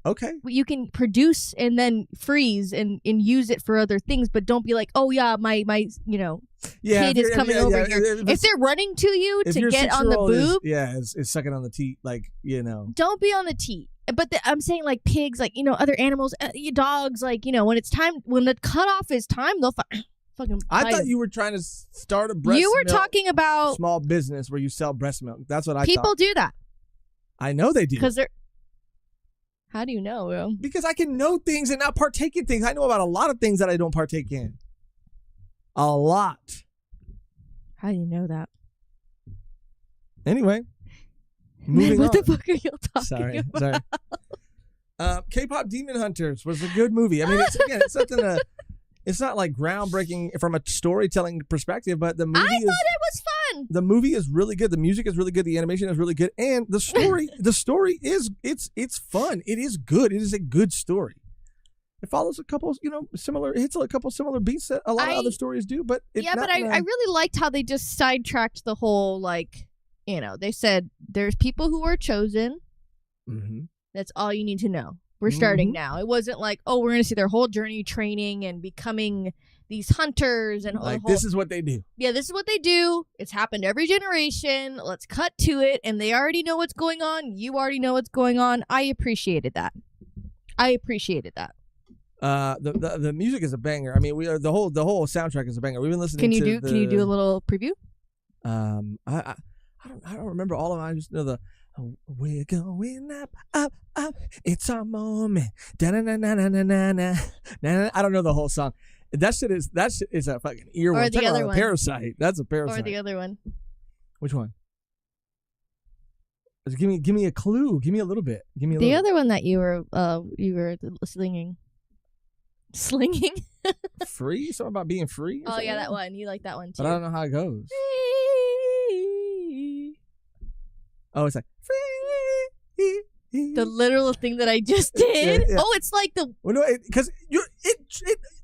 Okay. You can produce and then freeze and use it for other things, but don't be like, oh yeah, my kid is coming over here. If they're running to you to get on the boob. Is sucking on the teat, like, Don't be on the teat. But I'm saying like pigs, like, other animals, dogs, like, when the cutoff is time, they'll fucking I thought you were trying to start a breast You were milk talking about small business where you sell breast milk. That's what I thought. People do that. I know they do. Because they're... How do you know, bro? Because I can know things and not partake in things. I know about a lot of things that I don't partake in. A lot. How do you know that? Anyway. Moving what on. the fuck are you talking about? Sorry. K-pop Demon Hunters was a good movie. I mean, it's something it's not like groundbreaking from a storytelling perspective, but the movie I thought it was fun. The movie is really good. The music is really good. The animation is really good, and the story is it's fun. It is good. It is a good story. It follows a couple, similar. It hits a couple similar beats that a lot of other stories do. But I really liked how they just sidetracked the whole they said there's people who are chosen. Mm-hmm. That's all you need to know. We're starting now. It wasn't like, oh, we're going to see their whole journey training and becoming these hunters and this is what they do. Yeah, this is what they do. It's happened every generation. Let's cut to it, and they already know what's going on. You already know what's going on. I appreciated that. The music is a banger. I mean, the whole soundtrack is a banger. We've been listening. Can you do a little preview? I don't remember all of them. I just know the. We're going up, up, up. It's our moment. Da-na-na-na-na-na-na. I don't know the whole song. That shit is a fucking earworm. Or the other one. Parasite. That's a Parasite. Or the other one. Which one? Just give me a clue. Give me a little bit. Give me a the little other one that you were slinging. Free? Something about being free? Oh yeah, that one. You like that one too. But I don't know how it goes. Oh, it's like free. The literal thing that I just did. Yeah. Oh, it's like the. Well, no, because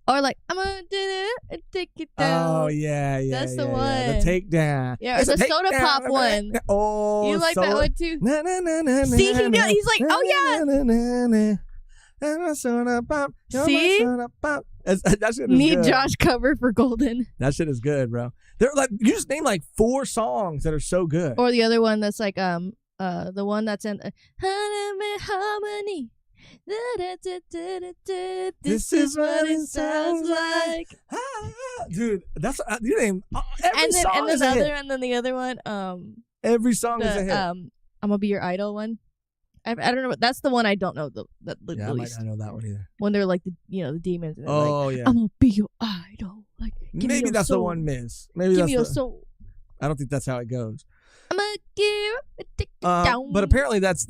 Or like I'm gonna do it and take it down. Oh yeah. That's the one. The takedown. Yeah, it's a soda pop one. Oh, you like that one too? Na, na, na, na, See, na, na, he's like, oh yeah. Na, na, na, na. Soda pop. See? Soda pop. That shit is Need good. Josh cover for Golden. That shit is good, bro. They're like, you just name like 4 songs that are so good. Or the other one that's like the one that's in harmony. This is what it sounds like. Dude, that's you name every song and is a hit. And then the other one, every song is a hit. I'm gonna be your idol one. I don't know. That's the one I don't know. I might not know that one either. When they're like the demons. And yeah. I'm gonna be your idol. Like maybe that's soul. the one miss. Maybe give that's me your soul. I don't think that's how it goes. I'm gonna give it down. But apparently that's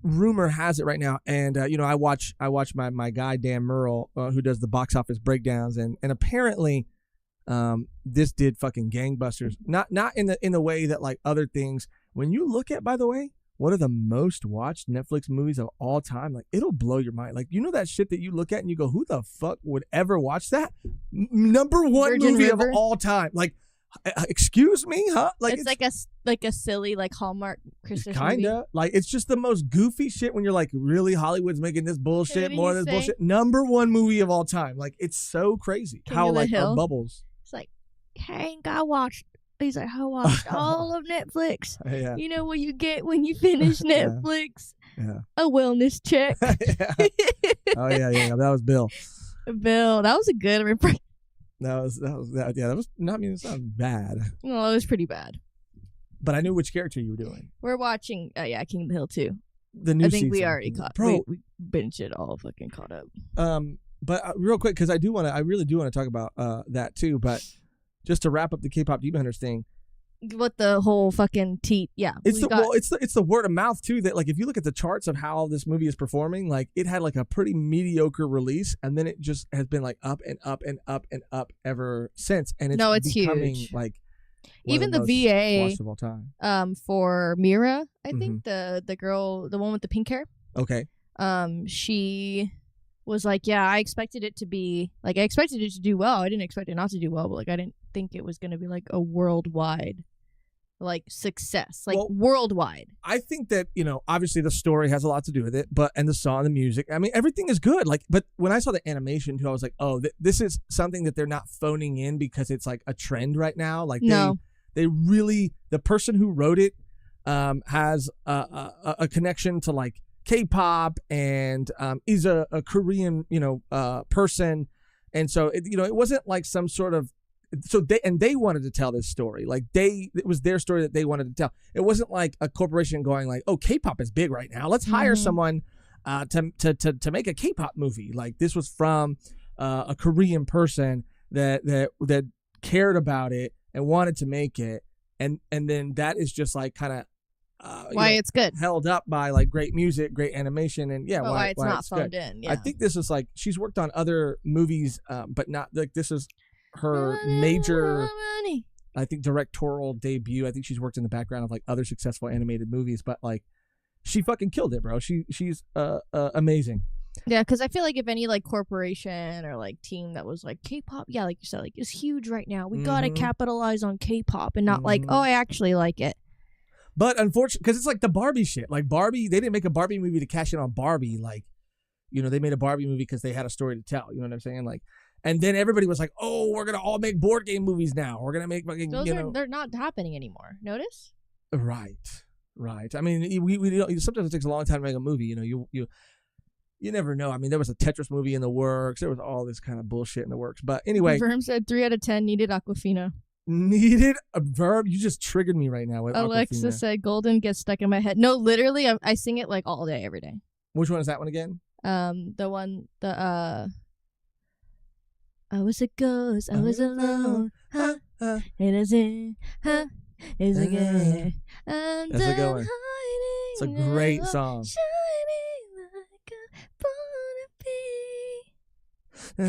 rumor has it right now, and I watch my guy Dan Merle who does the box office breakdowns, and apparently this did fucking gangbusters. Not in the way that like other things. When you look at, by the way, what are the most watched Netflix movies of all time? Like, it'll blow your mind. Like, that shit that you look at and you go, who the fuck would ever watch that? Number one Virgin movie River? of all time. Like, excuse me, huh? Like, it's like a silly like Hallmark Christmas kinda movie. like it's just the most goofy shit when you're like, really, Hollywood's making this bullshit, more of this bullshit. Number one movie of all time. Like, it's so crazy how like our bubbles. It's like, Hank, I watched. He's like, I watched all of Netflix. Yeah. You know what you get when you finish Netflix? Yeah. A wellness check. Yeah. Oh yeah. That was Bill. Bill, that was a good impression. That was not mean it's not bad. No, it was pretty bad. But I knew which character you were doing. We're watching King of the Hill 2. The new season. We already caught. Bro, we binged it all fucking caught up. But real quick, because I really do want to talk about that too. But just to wrap up the K-pop Demon Hunters thing, what the whole fucking it's the word of mouth too, that like if you look at the charts of how this movie is performing, like it had like a pretty mediocre release, and then it just has been like up and up and up and up ever since, and it's becoming huge. like even the VA of all time. For Mira, I think the girl, the one with the pink hair. Okay. She was like, yeah, I expected it to do well. I didn't expect it not to do well, but like I didn't think it was going to be like a worldwide like success, like worldwide. I think that, obviously the story has a lot to do with it, and the song, the music, I mean, everything is good. Like, but when I saw the animation too, I was like, oh, this is something that they're not phoning in because it's like a trend right now. Like, they really, the person who wrote it has a connection to like K-pop, and he's a Korean, person. And so, it wasn't like some sort of, they wanted to tell this story. Like it was their story that they wanted to tell. It wasn't like a corporation going like, oh, K-pop is big right now. Let's hire someone to make a K-pop movie. Like, this was from a Korean person that cared about it and wanted to make it. And then that is just like kind of why it's good. Held up by like great music, great animation, and why it's not phoned good. in. Yeah. I think this is like she's worked on other movies, but not like this is her major. I think directorial debut. I think she's worked in the background of like other successful animated movies, but like she fucking killed it, bro. She's amazing. Yeah, because I feel like if any like corporation or like team that was like K-pop, yeah, like you said, like is huge right now. We gotta capitalize on K-pop and not like, oh, I actually like it. But unfortunately, because it's like the Barbie shit. Like Barbie, they didn't make a Barbie movie to cash in on Barbie. Like, you know, they made a Barbie movie because they had a story to tell. You know what I'm saying? Like, and then everybody was like, oh, we're gonna all make board game movies now. We're gonna make fucking. They're not happening anymore. Notice? Right. I mean, we sometimes it takes a long time to make a movie. You know, you never know. I mean, there was a Tetris movie in the works. There was all this kind of bullshit in the works. But anyway. Verm said 3 out of 10 needed Aquafina. Needed a verb? You just triggered me right now with Alexa Aquafina. said Golden gets stuck in my head. No, literally, I sing it like all day, every day. Which one is that one again? I was a ghost, I was alone. It is it, is a good. That's a good one. It's a great song. I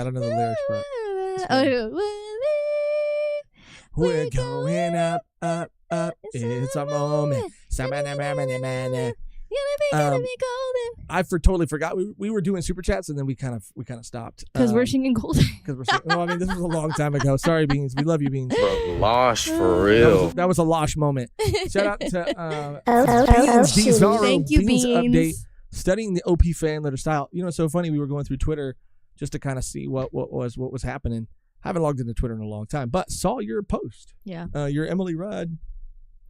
don't know the lyrics, but we're going up. It's a moment. I totally forgot we were doing super chats and then we kind of stopped because we're singing Golden. Well, I mean, this was a long time ago. Sorry, Beans. We love you, Beans. Bro, Losh for real. That was a Losh moment. Shout out to Beans. Thank you, Beans. Update. Studying the OP fan letter style. You know, it's so funny. We were going through Twitter just to kind of see what was happening. I haven't logged into Twitter in a long time, but saw your post. Yeah. Your Emily Rudd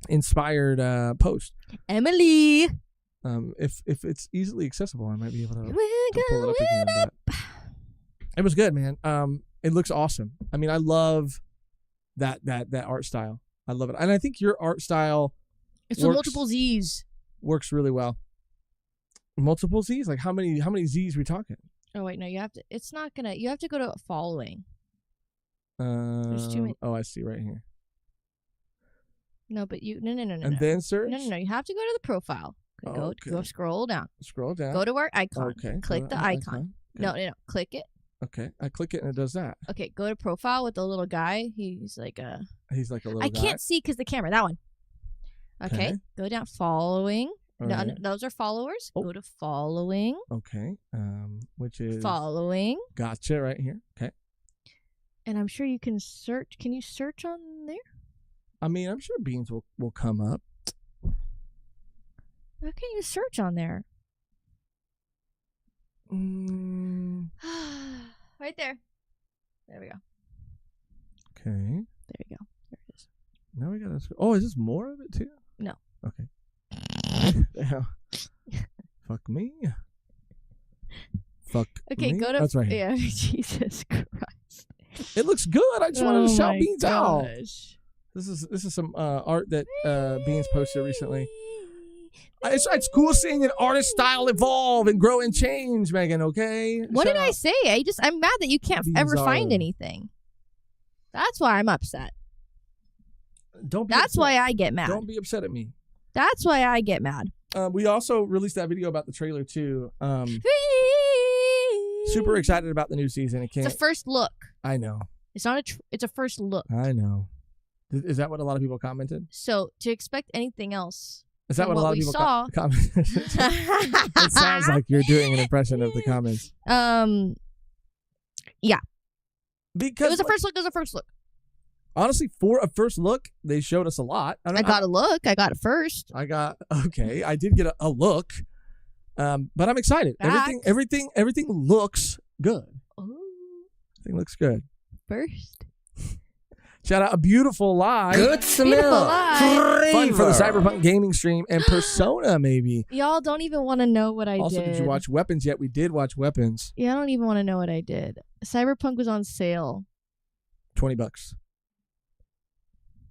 inspired post. Emily. If it's easily accessible, I might be able to pull it up again. But it was good, man. It looks awesome. I mean, I love that art style. I love it, and I think your art style. It's the multiple Z's. Works really well. Multiple Z's? Like how many Z's are we talking? Oh wait, no, you have to. It's not gonna. You have to go to following. There's too many. Oh, I see right here. No, but you no. And then search. No. You have to go to the profile. Go scroll down. Scroll down. Go to our icon. Okay. Click the icon. Okay. No. Click it. Okay. I click it and it does that. Okay. Go to profile with the little guy. He's like a little guy. Can't see because the camera. That one. Okay. Go down. Following. No, those are followers. Go to following. Okay. Which is following. Gotcha. Right here. Okay. And I'm sure you can search. Can you search on there? I mean, I'm sure Beans will come up. How can you search on there? Right there. There we go. Okay. There you go. There it is. Now we gotta. Oh, is this more of it too? No. Okay. Fuck me. Fuck. Okay, me? go to. That's right here. Yeah, Jesus Christ. It looks good. I just wanted to shout Beans out. Gosh. This is some art that Beans posted recently. It's cool seeing an artist style evolve and grow and change, Megan. Okay. What did I say? I'm mad that you can't ever find anything. That's why I'm upset. That's why I get mad. Don't be upset at me. That's why I get mad. We also released that video about the trailer too. Super excited about the new season. It's a first look. I know. It's not it's a first look. I know. Is that what a lot of people commented? So to expect anything else. Is that what a lot of people commented? It sounds like you're doing an impression of the comments. Yeah. Because it was a first look. It was a first look. Honestly, for a first look, they showed us a lot. I got a look. I got it first. I did get a look. But I'm excited. Everything looks good. Ooh. Everything looks good. First. Shout out a beautiful live. Good smell. Fun for the Cyberpunk gaming stream and Persona, maybe. Y'all don't even want to know what I did. Also, did you watch Weapons yet? We did watch Weapons. Yeah, I don't even want to know what I did. Cyberpunk was on sale. $20.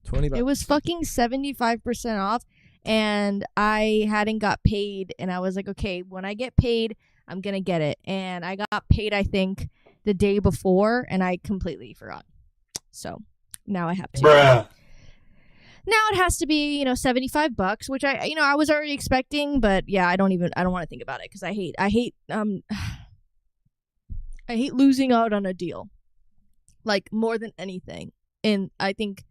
$20. It was fucking 75% off, and I hadn't got paid, and I was like, okay, when I get paid, I'm going to get it. And I got paid, I think, the day before, and I completely forgot. So now I have to. Bruh. Now it has to be, $75, which I was already expecting, but yeah, I don't want to think about it because I hate losing out on a deal, like more than anything. And I think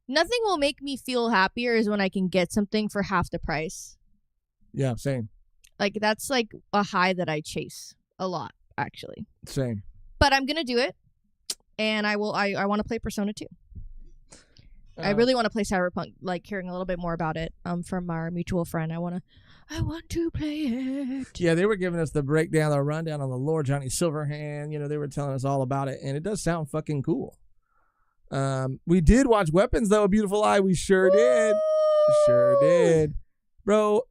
nothing will make me feel happier is when I can get something for half the price. Yeah, same. Like that's like a high that I chase a lot, actually. Same. But I'm gonna do it, and I will. I want to play Persona 2. I really want to play Cyberpunk, like hearing a little bit more about it from our mutual friend. I want to play it. Yeah, they were giving us the breakdown, the rundown on the lore, Johnny Silverhand. They were telling us all about it, and it does sound fucking cool. We did watch Weapons, though, A Beautiful Lie. We sure did. Sure did. Bro,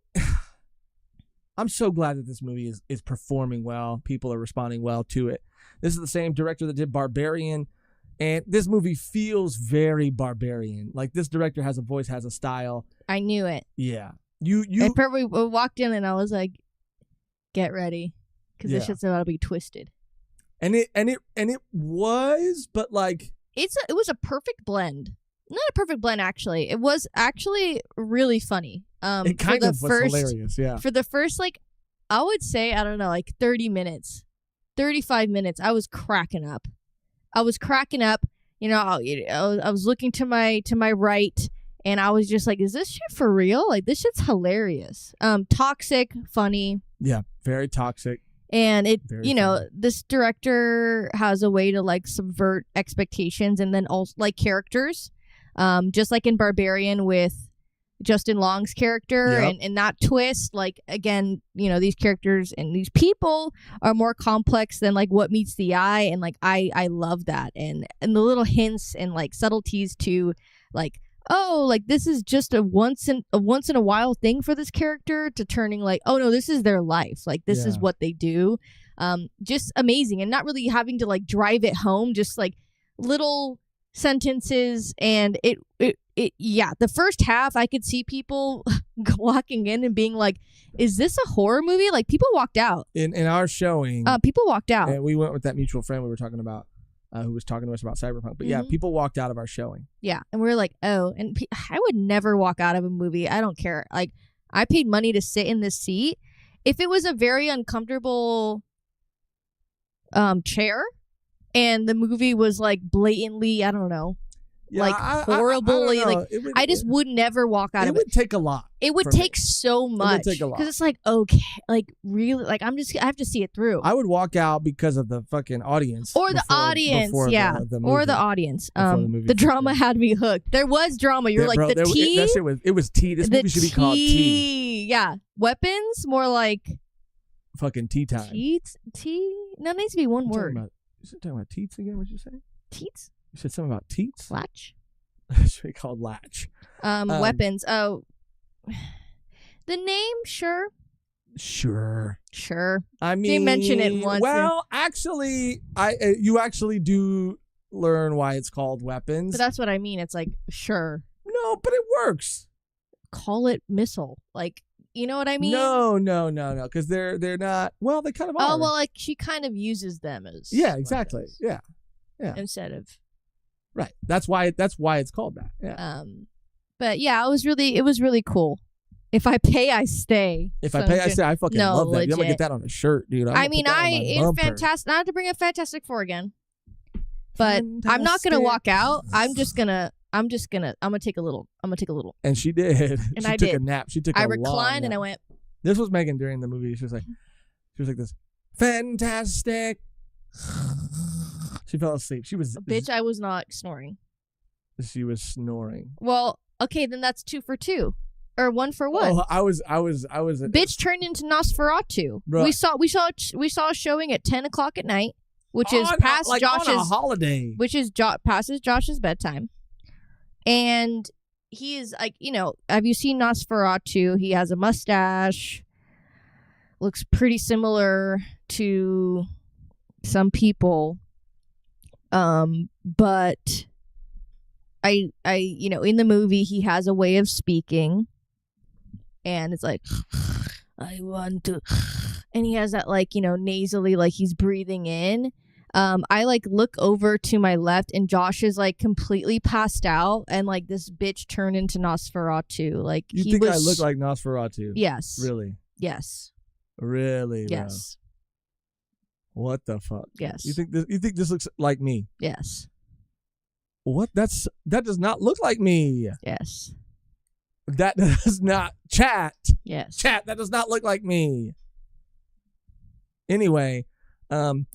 I'm so glad that this movie is performing well. People are responding well to it. This is the same director that did Barbarian. And this movie feels very Barbarian. Like, this director has a voice, has a style. I knew it. Yeah. And we walked in and I was like, get ready. Because this shit's about to be twisted. And it was, but like... It was a perfect blend. Not a perfect blend, actually. It was actually really funny. It kind of was hilarious, yeah. For the first, I would say, 30 minutes, 35 minutes, I was cracking up. I was looking to my right, and I was just like, is this shit for real? Like, this shit's hilarious. Toxic, funny. Yeah, very toxic. And it, funny. This director has a way to subvert expectations and then also characters. Just like in Barbarian with Justin Long's character, yep. and that twist, again, these characters and these people are more complex than what meets the eye, and I love that, and the little hints and subtleties to this is just a once in a while thing for this character to turning oh no, this is their life, this is what they do, just amazing, and not really having to drive it home, just little sentences, and it the first half I could see people walking in and being like, is this a horror movie? People walked out in our showing. People walked out, and we went with that mutual friend we were talking about, who was talking to us about Cyberpunk, but yeah, people walked out of our showing. Yeah, and we were like, oh, and I would never walk out of a movie. I don't care, I paid money to sit in this seat. If it was a very uncomfortable chair and the movie was blatantly, I don't know, horribly, I just would never walk out of it. It would take a lot. It would take so much. It would take a lot. Because it's okay, really, I have to see it through. I would walk out because of the fucking audience. Or the audience, yeah. Or the audience. The drama had me hooked. There was drama. You're the tea. That shit was tea. This movie should be called Tea. Yeah. Weapons, more like fucking tea time. Tea? No, it needs to be one word. You talking about teats again? What'd you say? Teats? You said something about teats? Latch? It should be called Latch. Weapons. Oh. The name, sure. Sure. I mean, you mention it once. Well, actually, you actually do learn why it's called Weapons. But that's what I mean. It's sure. No, but it works. Call it missile. You know what I mean? No, because they're not. Well, they kind of are. Oh, well, she kind of uses them as. Yeah, exactly. Yeah. Instead of. Right. That's why it's called that. Yeah. But yeah, it was really cool. If I pay, I stay. If I pay, I stay. I fucking love that. Legit. I'm gonna get that on a shirt, dude. It's fantastic. Not to bring up Fantastic Four again, but I'm not gonna walk out. I'm gonna take a little. And she did. And she took a nap. She took. I reclined and I went. This was Megan during the movie. She was like this. Fantastic. She fell asleep. She was. Bitch, I was not snoring. She was snoring. Well, okay, then that's 2 for 2. Or 1 for 1. Oh, I was. Bitch turned into Nosferatu. Right. We saw a showing at 10 o'clock at night, which is past Josh's on a holiday. Which is passes Josh's bedtime, and he is have you seen Nosferatu? He has a mustache. Looks pretty similar to some people, but I in the movie he has a way of speaking. And it's I want to, and he has that nasally, he's breathing in. I like look over to my left and Josh is like completely passed out and like this bitch turned into Nosferatu. Like you think I look like Nosferatu? Yes. Really? Yes. Really? Yes. Bro? What the fuck? Yes. You think this looks like me? Yes. What? That does not look like me. Yes. That does not chat. Yes. Chat. That does not look like me. Anyway,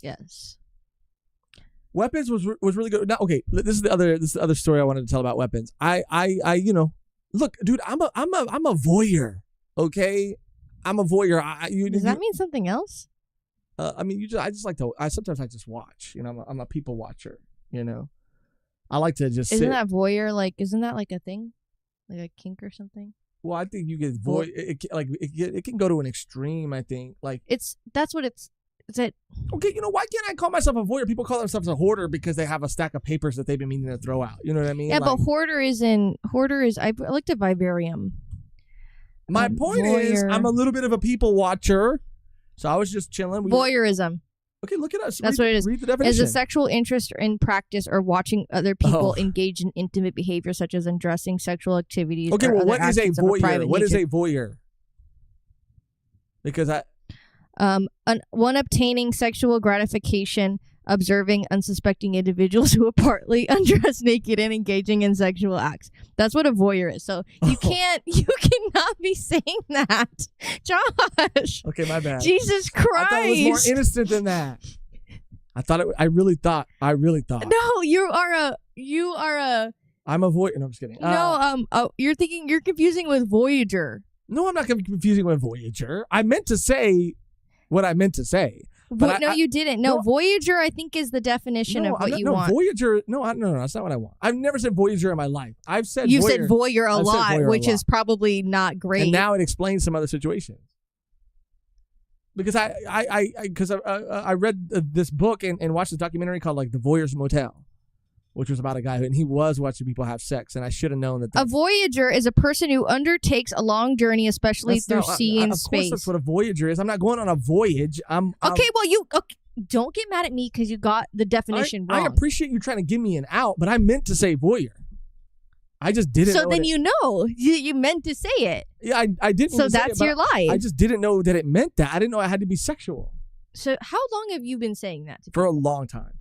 yes. Weapons was really good. Now, okay, this is the other story I wanted to tell about Weapons. I look, dude, I'm a voyeur. Okay, I'm a voyeur. Does that mean something else? I mean, sometimes I just watch. You know, I'm a people watcher. You know, I like to just. Isn't that voyeur like? Isn't that like a thing, like a kink or something? Well, I think you get voyeur. It can go to an extreme. I think that's what it's. Is it okay? You know, why can't I call myself a voyeur? People call themselves a hoarder because they have a stack of papers that they've been meaning to throw out. You know what I mean? Yeah, but hoarder is. I looked at vivarium. My point is, I'm a little bit of a people watcher, so I was just chilling. Voyeurism. Okay, look at us. That's what it is. Read the definition. Is a sexual interest in practice or watching other people engage in intimate behavior such as undressing, sexual activities. Okay, well, what is a voyeur? What is nature. a voyeur? Because one obtaining sexual gratification, observing unsuspecting individuals who are partly undressed naked and engaging in sexual acts. That's what a voyeur is. So you cannot be saying that, Josh. Okay, my bad. Jesus Christ! I thought it was more innocent than that. I really thought. No, you are a. I'm a voyeur. No, I'm just kidding. You're confusing with Voyager. No, I'm not confusing with Voyager. I meant to say what I meant to say. You didn't. No, Voyager, I think, is the definition of what you want. Voyager, no, that's not what I want. I've never said Voyager in my life. I've said You've voyeur. said voyeur a lot, which is probably not great. And now it explains some other situations. Because I read this book and watched this documentary called like The Voyeur's Motel, which was about a guy and he was watching people have sex, and I should have known that. A voyager is a person who undertakes a long journey, especially through sea and space. Of course, that's what a voyager is. I'm not going on a voyage. Don't get mad at me because you got the definition wrong. I appreciate you trying to give me an out, but I meant to say voyeur. I just didn't. So then you meant to say it. Yeah, I didn't. So that's your lie. I just didn't know that it meant that. I didn't know I had to be sexual. So how long have you been saying that to For a long time.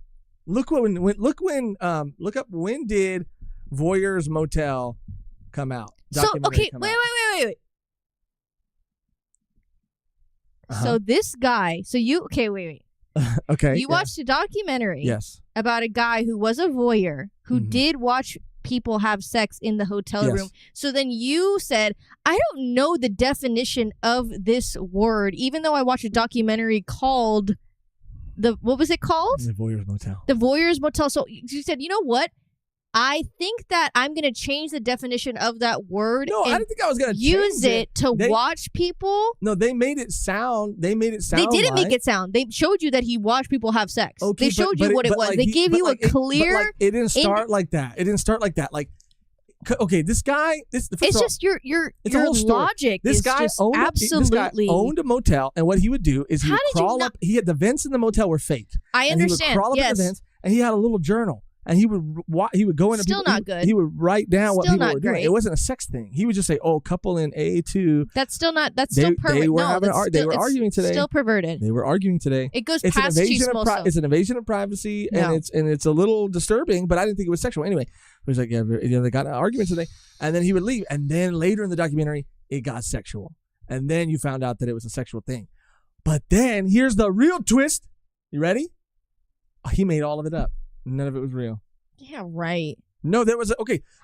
Look up when did Voyeur's Motel come out? Wait. Uh-huh. So this guy, wait. Okay. You watched a documentary yes. about a guy who was a voyeur who did watch people have sex in the hotel room. So then you said, I don't know the definition of this word, even though I watched a documentary called what was it called? The Voyeur's Motel. The Voyeur's Motel. So you said, you know what? I think that I'm going to change the definition of that word. No, I didn't think I was going to use it to watch people. No, they made it sound. They didn't make it sound. They showed you that he watched people have sex. Okay, they showed you what it was. They gave you a clear. It didn't start like that. It didn't start like that. Like, okay, this guy. It's just your logic. This guy owned a motel, and what he would do is he would crawl up. He had the vents in the motel were fake. I understand. And he would crawl up in the vents, and he had a little journal. And he would go into still people, not good. He would write down what people were doing. Great. It wasn't a sex thing. He would just say, "Oh, couple in A2." That's still not. That's still perverted. They were arguing today. Still perverted. They were arguing today. It goes past chismoso. It's an invasion of privacy, and it's a little disturbing. But I didn't think it was sexual. Anyway, he was like, "Yeah, they got an argument today," and then he would leave. And then later in the documentary, it got sexual, and then you found out that it was a sexual thing. But then here's the real twist. You ready? He made all of it up. None of it was real. Yeah, right. No, there was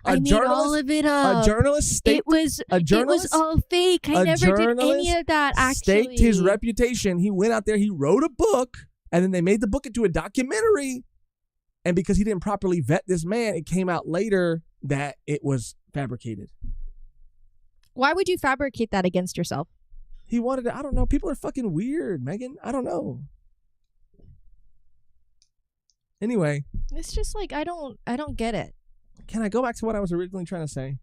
I made all of it up. A journalist staked. It was all fake. I never did any of that. Actually, staked his reputation. He went out there. He wrote a book, and then they made the book into a documentary. And because he didn't properly vet this man, it came out later that it was fabricated. Why would you fabricate that against yourself? He wanted to. I don't know. People are fucking weird, Megan. I don't know. Anyway, it's just like I don't get it. Can I go back to what I was originally trying to say?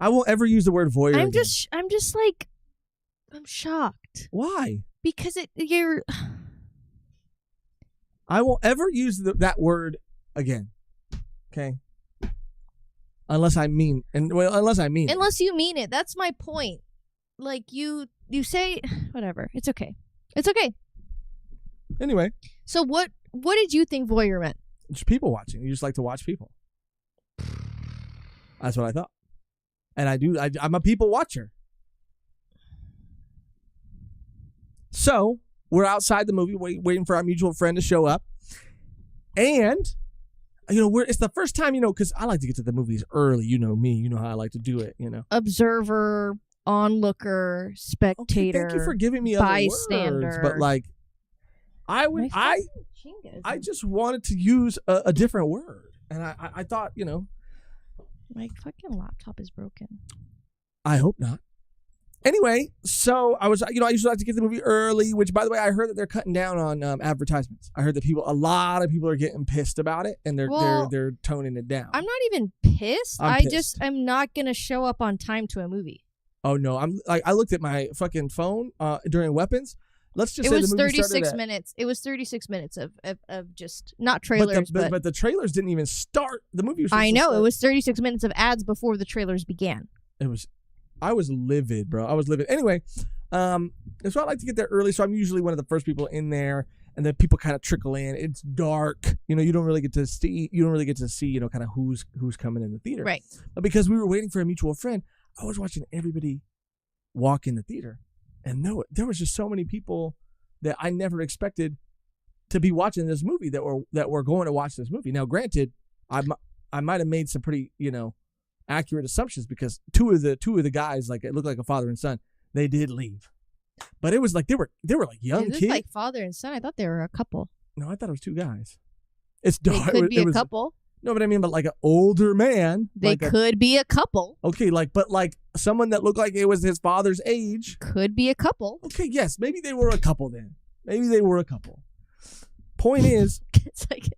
I won't ever use the word voyeur. I'm just like I'm shocked. Why? Because I won't ever use that word again. Okay. Unless I mean it. Unless you mean it. That's my point. Like you say whatever. It's okay. It's okay. Anyway. So what did you think voyeur meant? It's people watching. You just like to watch people. That's what I thought. And I'm a people watcher. So we're outside the movie waiting for our mutual friend to show up. And, it's the first time, because I like to get to the movies early. You know me. You know how I like to do it, Observer, onlooker, spectator. Okay, thank you for giving me bystander. other words, but like, I just wanted to use a different word. And I thought, My fucking laptop is broken. I hope not. Anyway, so I usually like to get the movie early, which, by the way, I heard that they're cutting down on advertisements. I heard that a lot of people are getting pissed about it, and they're toning it down. I'm not even pissed. I'm pissed. I'm not gonna show up on time to a movie. Oh no, I looked at my fucking phone during Weapons. Let's just say it was the movie 36 minutes. It was 36 minutes of just not trailers, but the trailers didn't even start. The movie was. I know it was 36 minutes of ads before the trailers began. I was livid, bro. I was livid. Anyway, so I like to get there early, so I'm usually one of the first people in there, and then people kind of trickle in. It's dark, you don't really get to see. You don't really get to see, kind of who's coming in the theater, right? But because we were waiting for a mutual friend, I was watching everybody walk in the theater, and there was just so many people that I never expected to be watching this movie that were going to watch this movie. Now, granted, I might have made some pretty, accurate assumptions because two of the guys, like it looked like a father and son, they did leave, but it was like they were like young kids, like father and son. I thought they were a couple. No, I thought it was two guys. It's dark. They could be a couple. No, but I mean, but like an older man. They could be a couple. Okay, but someone that looked like it was his father's age. Could be a couple. Okay, yes, maybe they were a couple then. Maybe they were a couple. Point is, it's like.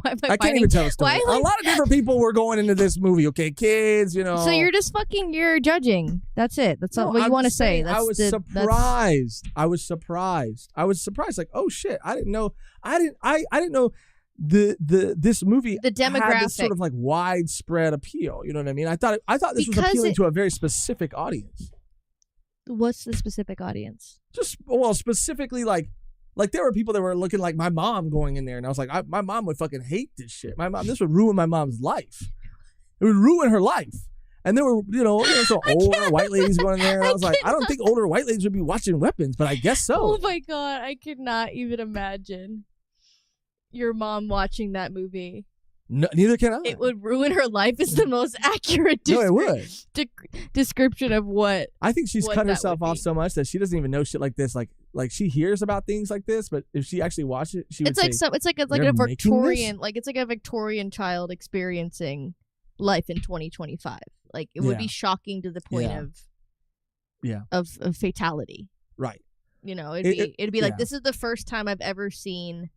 I can't even tell a story. A lot of different people were going into this movie. Okay, kids, So you're just you're judging. That's it. That's not what you want to say. I was surprised. I was surprised. Like, oh shit! I didn't know. I didn't know this movie the demographic had this sort of like widespread appeal. You know what I mean? I thought this was appealing to a very specific audience. What's the specific audience? Specifically like there were people that were looking like my mom going in there, and I was like, my mom would fucking hate this shit. This would ruin my mom's life. It would ruin her life. And there were, some older white ladies going in there. And I was like, I don't think older white ladies would be watching Weapons, but I guess so. Oh my God, I could not even imagine your mom watching that movie. No, neither can I. It would ruin her life is the most accurate description of what. I think she's cut herself off so much that she doesn't even know shit like this. Like she hears about things like this, but if she actually watched it, she would say, it's like a Victorian, it's like a Victorian child experiencing life in 2025. Like it would be shocking to the point of fatality. Right. It'd be like, this is the first time I've ever seen.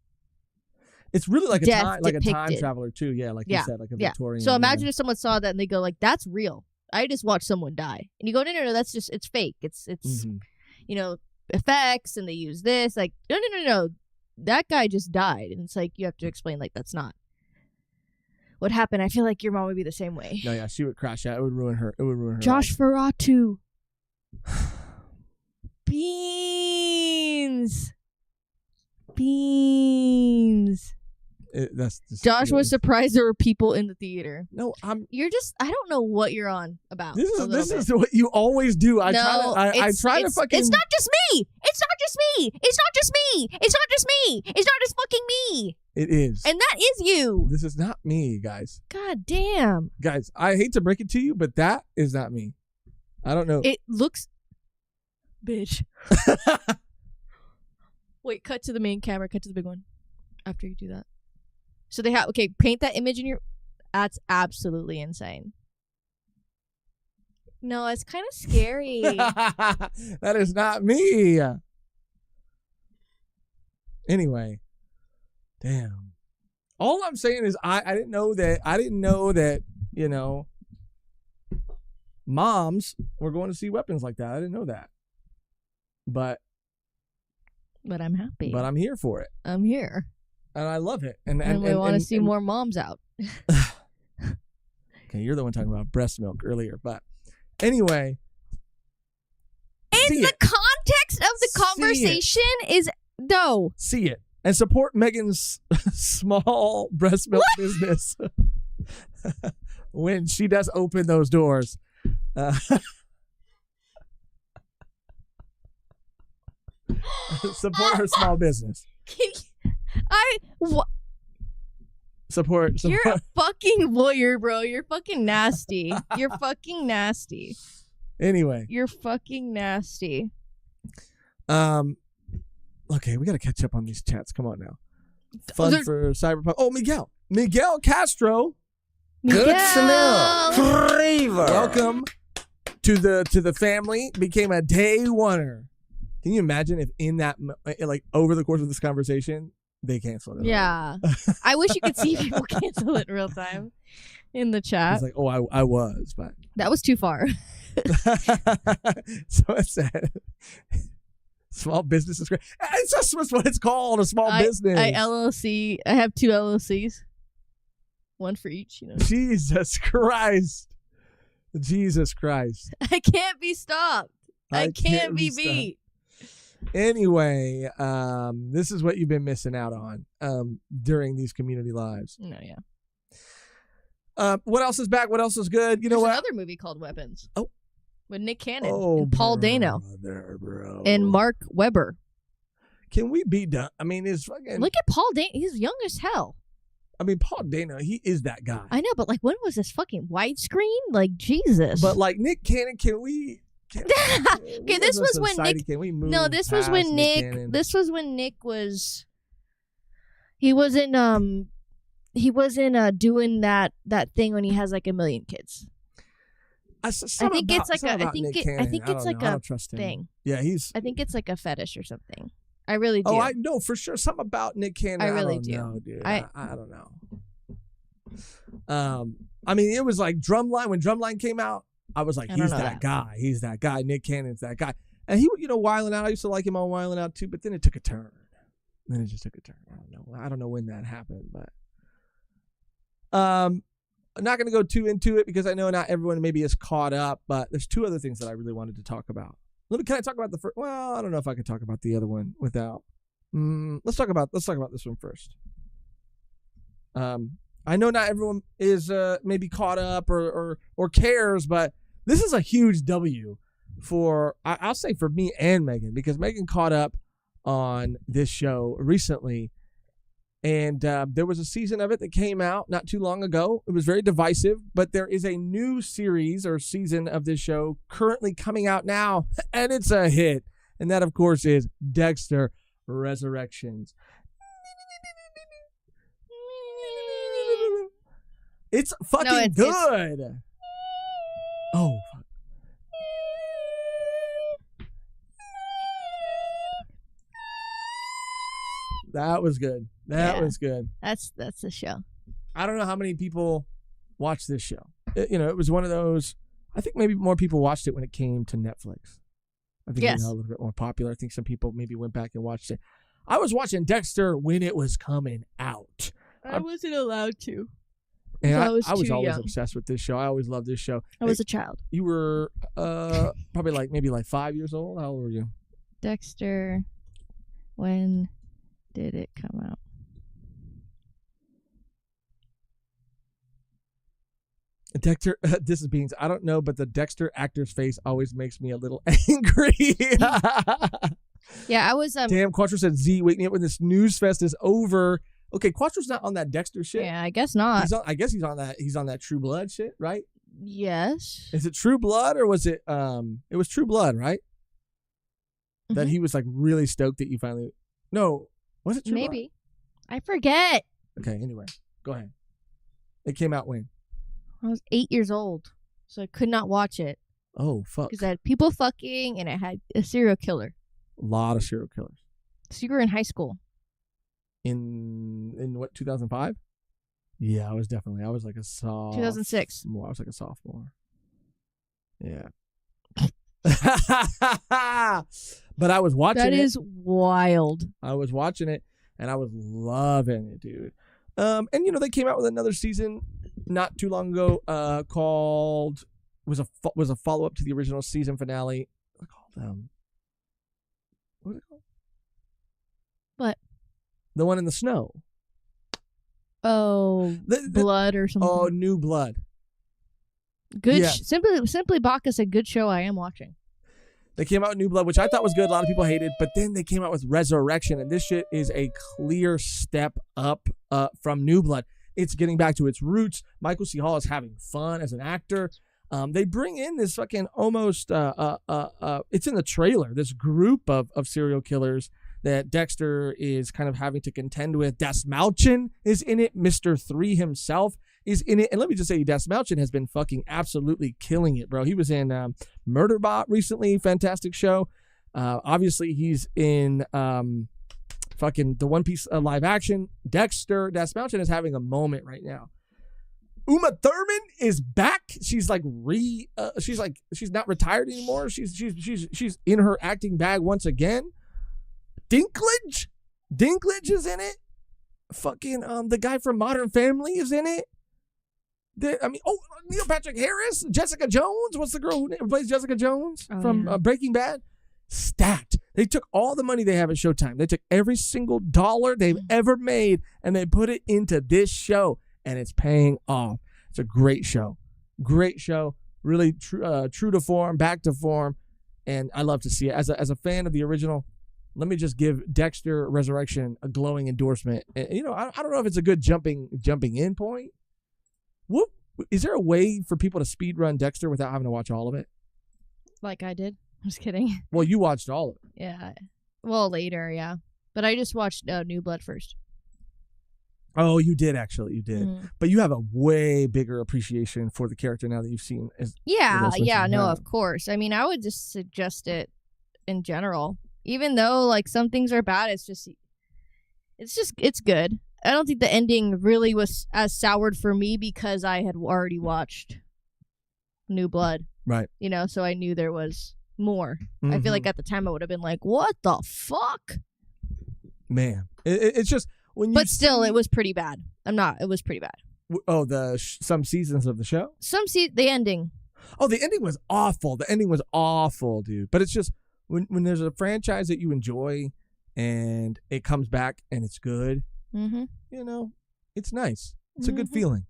It's really like a time traveler too. Yeah, like you said, like a Victorian. So imagine if someone saw that and they go like, "That's real. I just watched someone die." And you go, "No, that's just it's fake. It's effects and they use this." Like, no. That guy just died, and it's like you have to explain like that's not what happened. I feel like your mom would be the same way. No, yeah, she would crash out. It would ruin her. Josh Ferratu. Beans. Josh was surprised there were people in the theater. No, You're just. I don't know what you're on about. This is what you always do. I try to fucking. It's not just me. It's not just me. It's not just me. It's not just me. It's not just fucking me. It is. And that is you. This is not me, guys. God damn. Guys, I hate to break it to you, but that is not me. I don't know. It looks. Bitch. Wait, cut to the main camera. Cut to the big one. After you do that. So they have, paint that image in your, that's absolutely insane. No, it's kind of scary. That is not me. Anyway, damn. All I'm saying is I didn't know that, moms were going to see Weapons like that. I didn't know that. But I'm happy. But I'm here for it. I'm here. and I love it. And we want to see more moms out. Okay, you're the one talking about breast milk earlier, but anyway. In the context of the conversation is no. See it and support Megan's small breast milk business when she does open those doors. Support her small business. Support. You're a fucking voyeur, bro. You're fucking nasty. You're fucking nasty. Anyway. You're fucking nasty. Okay, we got to catch up on these chats. Come on now. Fun for Cyberpunk. Oh, Miguel Castro. Good smell. Flavor. Welcome to the family. Became a day oneer. Can you imagine if in that, like, over the course of this conversation, they canceled it? Yeah. I wish you could see people cancel it in real time in the chat. It's like, oh, I was, but. That was too far. So it said, small business is great. It's just what it's called, a small business. I have 2 LLCs. One for each, you know. Jesus Christ. I can't be stopped. I can't be beat. Anyway, this is what you've been missing out on during these community lives. No, yeah. What else is back? What else is good? You know what? Another movie called Weapons. Oh. With Nick Cannon and Paul Dano. Bro. And Mark Webber. Can we be done? I mean, it's fucking... Look at Paul Dano. He's young as hell. I mean, Paul Dano, he is that guy. I know, but like, when was this fucking widescreen? Like, Jesus. But like, Nick Cannon, can we... Okay, this was when Nick... No, this was when Nick... Cannon? This was when Nick was... He wasn't doing that thing when he has like 1 million kids. I think it's like a thing. Yeah, I think it's like a fetish or something. I really do. Oh, I know for sure. Something about Nick Cannon. I really do. Know, dude. I don't know. I mean, it was like Drumline. When Drumline came out, I was like, he's that guy. He's that guy. Nick Cannon's that guy. And he, Wildin' Out. I used to like him on Wildin' Out too, but then it took a turn. Then it just took a turn. I don't know when that happened, but I'm not going to go too into it because I know not everyone maybe is caught up, but there's 2 other things that I really wanted to talk about. Can I talk about the first? Well, I don't know if I could talk about the other one without. Let's talk about this one first. I know not everyone is maybe caught up or cares, but this is a huge W for I'll say for me and Megan, because Megan caught up on this show recently. And there was a season of it that came out not too long ago. It was very divisive, but there is a new series or season of this show currently coming out now, and it's a hit. And that, of course, is Dexter Resurrections. It's fucking good. Oh, fuck. That was good. That was good. That's the show. I don't know how many people watch this show. It was one of those. I think maybe more people watched it when it came to Netflix. I think it got a little bit more popular. I think some people maybe went back and watched it. I was watching Dexter when it was coming out. I wasn't allowed to. And I was always obsessed with this show. I always loved this show. I was a child. You were probably maybe 5 years old. How old were you? Dexter, when did it come out? Dexter, this is Beans. I don't know, but the Dexter actor's face always makes me a little angry. Yeah, I was. Damn, Quattro said, Z, wake me up when this news fest is over. Okay, Quattro's not on that Dexter shit. Yeah, I guess not. I guess he's on that. He's on that True Blood shit, right? Yes. Is it True Blood or was it? It was True Blood, right? Mm-hmm. That he was like really stoked that you finally. No, was it True Blood? Maybe. I forget. Okay. Anyway, go ahead. It came out when? I was 8 years old, so I could not watch it. Oh fuck! Because it had people fucking and it had a serial killer. A lot of serial killers. So you were in high school. In what, 2005? Yeah, I was like a sophomore. 2006. I was like a sophomore. Yeah. But I was watching it. That is wild. I was watching it. and I was loving it, dude. And you know, they came out with another season not too long ago, called was a follow up to the original season finale. What was it called? What? The one in the snow. Oh, Blood or something. Oh, New Blood. Good. Yeah. Simply Bacchus, a good show I am watching. They came out with New Blood, which I thought was good. A lot of people hated, but then they came out with Resurrection, and this shit is a clear step up from New Blood. It's getting back to its roots. Michael C. Hall is having fun as an actor. They bring in this fucking almost it's in the trailer, this group of serial killers that Dexter is kind of having to contend with. Das Malchin is in it. Mr. 3 himself is in it. And let me just say, Das Malchin has been fucking absolutely killing it, bro. He was in Murderbot recently. Fantastic show. Obviously, he's in fucking the One Piece live action. Dexter. Das Malchin is having a moment right now. Uma Thurman is back. She's like she's not retired anymore. She's in her acting bag once again. Dinklage is in it. Fucking the guy from Modern Family is in it. Neil Patrick Harris, Jessica Jones. What's the girl who plays Jessica Jones from Breaking Bad? Stacked. They took all the money they have at Showtime. They took every single dollar they've ever made and they put it into this show, and it's paying off. It's a great show. Great show. Really true to form, back to form, and I love to see it. As a fan of the original, let me just give Dexter Resurrection a glowing endorsement. And, you know, I don't know if it's a good jumping in point. Whoop. Is there a way for people to speed run Dexter without having to watch all of it? Like I did. I'm just kidding. Well, you watched all of it. Yeah. Well, later, yeah. But I just watched New Blood first. Oh, you did actually. You did. Mm. But you have a way bigger appreciation for the character now that you've seen. Of course. I mean, I would just suggest it in general. Even though like some things are bad, it's good. I don't think the ending really was as soured for me because I had already watched New Blood. Right. You know, so I knew there was more. Mm-hmm. I feel like at the time I would have been like, what the fuck? Man. It's just when you But still, it was pretty bad. It was pretty bad. Oh, some seasons of the show? The ending. Oh, the ending was awful. The ending was awful, dude. But it's just when there's a franchise that you enjoy and it comes back and it's good, you know, it's nice. It's a good feeling.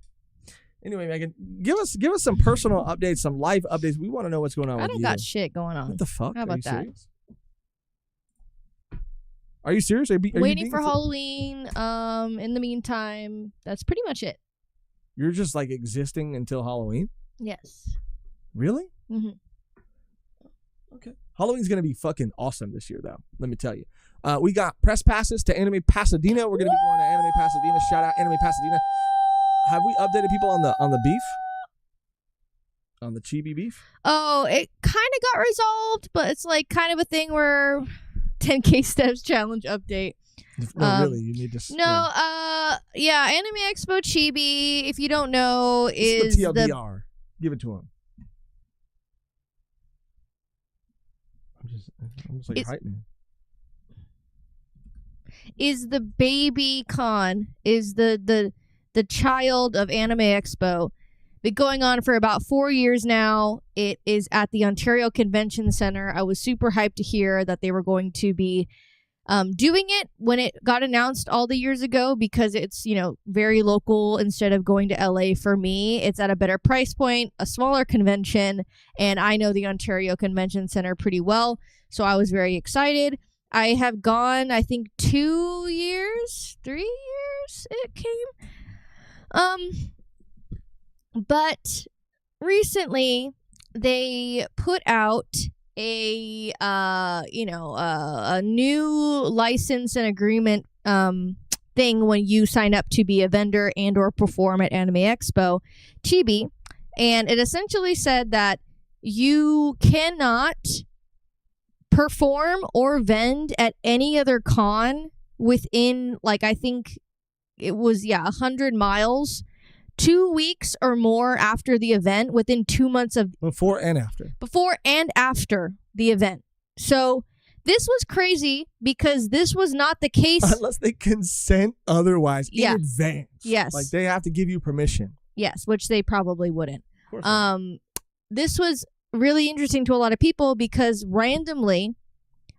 Anyway, Megan, give us some personal updates, some life updates. We want to know what's going on with you. I don't got shit going on. What the fuck? How about that? Serious? Are you serious? Are waiting for Halloween. In the meantime, that's pretty much it. You're just like existing until Halloween? Yes. Really? Mm-hmm. Okay. Halloween's going to be fucking awesome this year, though. Let me tell you. We got press passes to Anime Pasadena. We're going to be going to Anime Pasadena. Shout out Anime Pasadena. Have we updated people on the beef? On the Chibi beef? Oh, it kind of got resolved, but it's like kind of a thing where 10K steps challenge update. No, really, you need to. Anime Expo Chibi. If you don't know, is the TLDR. Give it to him. I'm just like hype man. Is the baby con? Is the child of Anime Expo? Been going on for about 4 years now. It is at the Ontario Convention Center. I was super hyped to hear that they were going to be doing it when it got announced all the years ago because it's, you know, very local instead of going to LA for me. It's at a better price point, a smaller convention, and I know the Ontario Convention Center pretty well, so I was very excited. I have gone, I think, 3 years it came. But recently they put out a new license and agreement thing when you sign up to be a vendor and or perform at Anime Expo Chibi, and it essentially said that you cannot perform or vend at any other con within, like, I think it was 100 miles 2 weeks or more after the event, within 2 months of before and after the event. So This was crazy because this was not the case. Unless they consent otherwise in advance. Yes. Like they have to give you permission. Yes, which they probably wouldn't. Of course not. This was really interesting to a lot of people because randomly,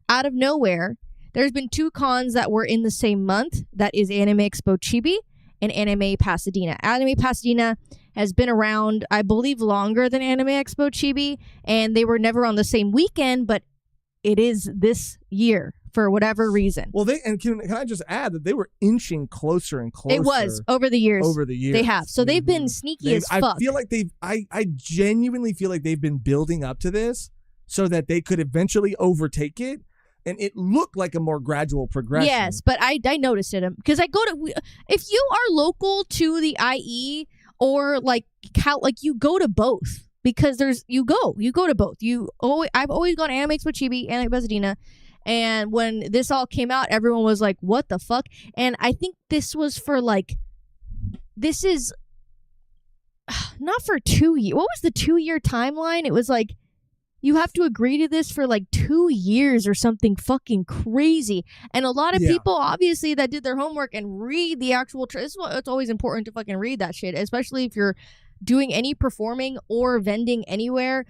out of nowhere, there's been 2 cons that were in the same month. That is Anime Expo Chibi and Anime Pasadena. Anime Pasadena has been around, I believe, longer than Anime Expo Chibi, and they were never on the same weekend, but it is this year for whatever reason. Well, can I just add that they were inching closer and closer. It was over the years. They have. So they've been sneaky as fuck. I feel like I genuinely feel like they've been building up to this so that they could eventually overtake it. And it looked like a more gradual progression. Yes, but I noticed it because I go to, if you are local to the IE or like you go to both because you go to both. I've always gone to Anime Expo Chibi, Anime Pasadena, and when this all came out, everyone was like, "What the fuck?" And I think this was for this is not for 2 years. What was the 2-year timeline? It was like, you have to agree to this for 2 years or something fucking crazy. And a lot of people, obviously, that did their homework and read the actual... it's always important to fucking read that shit, especially if you're doing any performing or vending anywhere,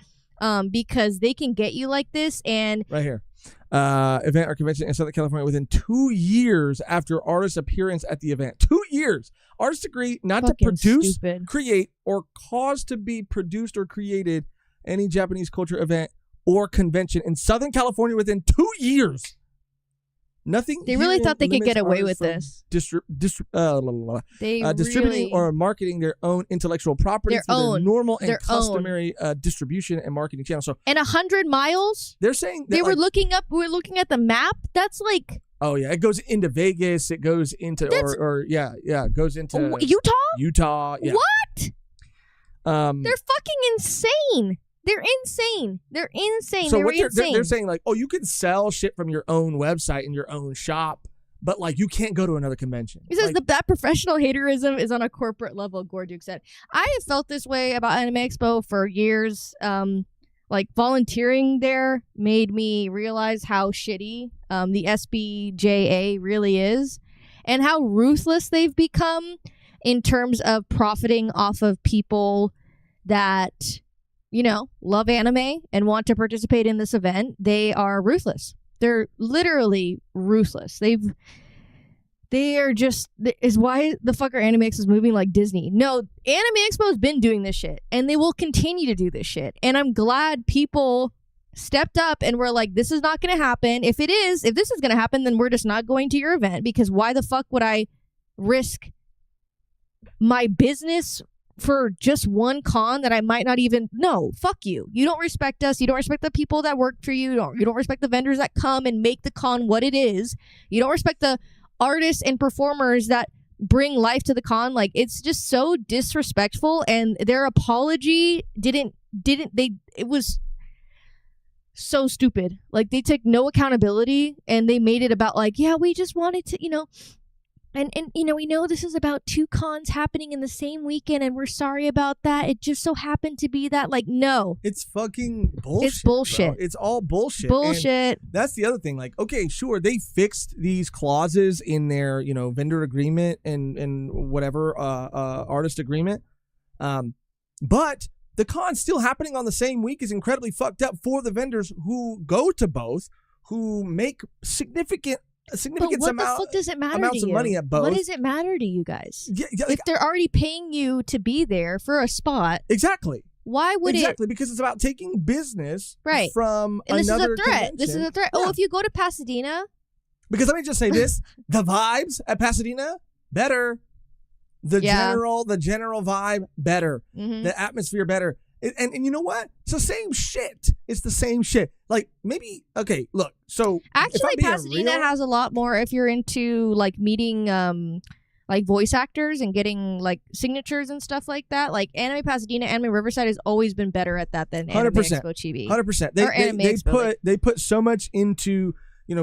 because they can get you like this. And right here. Event or convention in Southern California within 2 years after artist's appearance at the event. 2 years. Artists agree not to produce, create, or cause to be produced or created any Japanese culture event or convention in Southern California within 2 years. Nothing. They really thought they could get away with this. Distributing or marketing their own intellectual property through their normal and customary distribution and marketing channels. So, and 100 miles. They're saying they were looking up. We were looking at the map. That's like. Oh yeah, it goes into Vegas. It goes into it goes into Utah. Utah. Yeah. What? They're fucking insane. They're insane. So they're saying you can sell shit from your own website and your own shop, but you can't go to another convention. He says that professional haterism is on a corporate level, Gorduke said. I have felt this way about Anime Expo for years. Volunteering there made me realize how shitty the SBJA really is and how ruthless they've become in terms of profiting off of people that... love anime and want to participate in this event. They are ruthless. They're literally ruthless. They are just, is why the fuck are Anime Expos moving like Disney? No, Anime Expo has been doing this shit and they will continue to do this shit. And I'm glad people stepped up and were like, this is not going to happen. If this is going to happen, then we're just not going to your event, because why the fuck would I risk my business for just one con that I might not even... No, fuck you. You don't respect us. You don't respect the people that work for you. You don't respect the vendors that come and make the con what it is. You don't respect the artists and performers that bring life to the con. It's just so disrespectful, and their apology it was so stupid. They took no accountability, and they made it about we just wanted to, And we know this is about 2 cons happening in the same weekend, and we're sorry about that. It just so happened to be that, no. It's fucking bullshit. It's bullshit. Bro. It's all bullshit. Bullshit. And that's the other thing. Okay, sure, they fixed these clauses in their, vendor agreement and whatever artist agreement. But the con still happening on the same week is incredibly fucked up for the vendors who go to both, who make significant but what the fuck does it matter to you? Of money at both. What does it matter to you guys? If they're already paying you to be there for a spot, exactly. Why would exactly because it's about taking business from and another this is a threat. Convention. This is a threat. Yeah. Oh, if you go to Pasadena, because let me just say this: the vibes at Pasadena better, the general vibe better, the atmosphere better. And you know what? It's the same shit. It's the same shit. Maybe, okay, look, so... Actually, Pasadena has a lot more if you're into, meeting, voice actors and getting, signatures and stuff like that. Anime Pasadena, Anime Riverside has always been better at that than Anime Expo Chibi. 100%. They put so much into,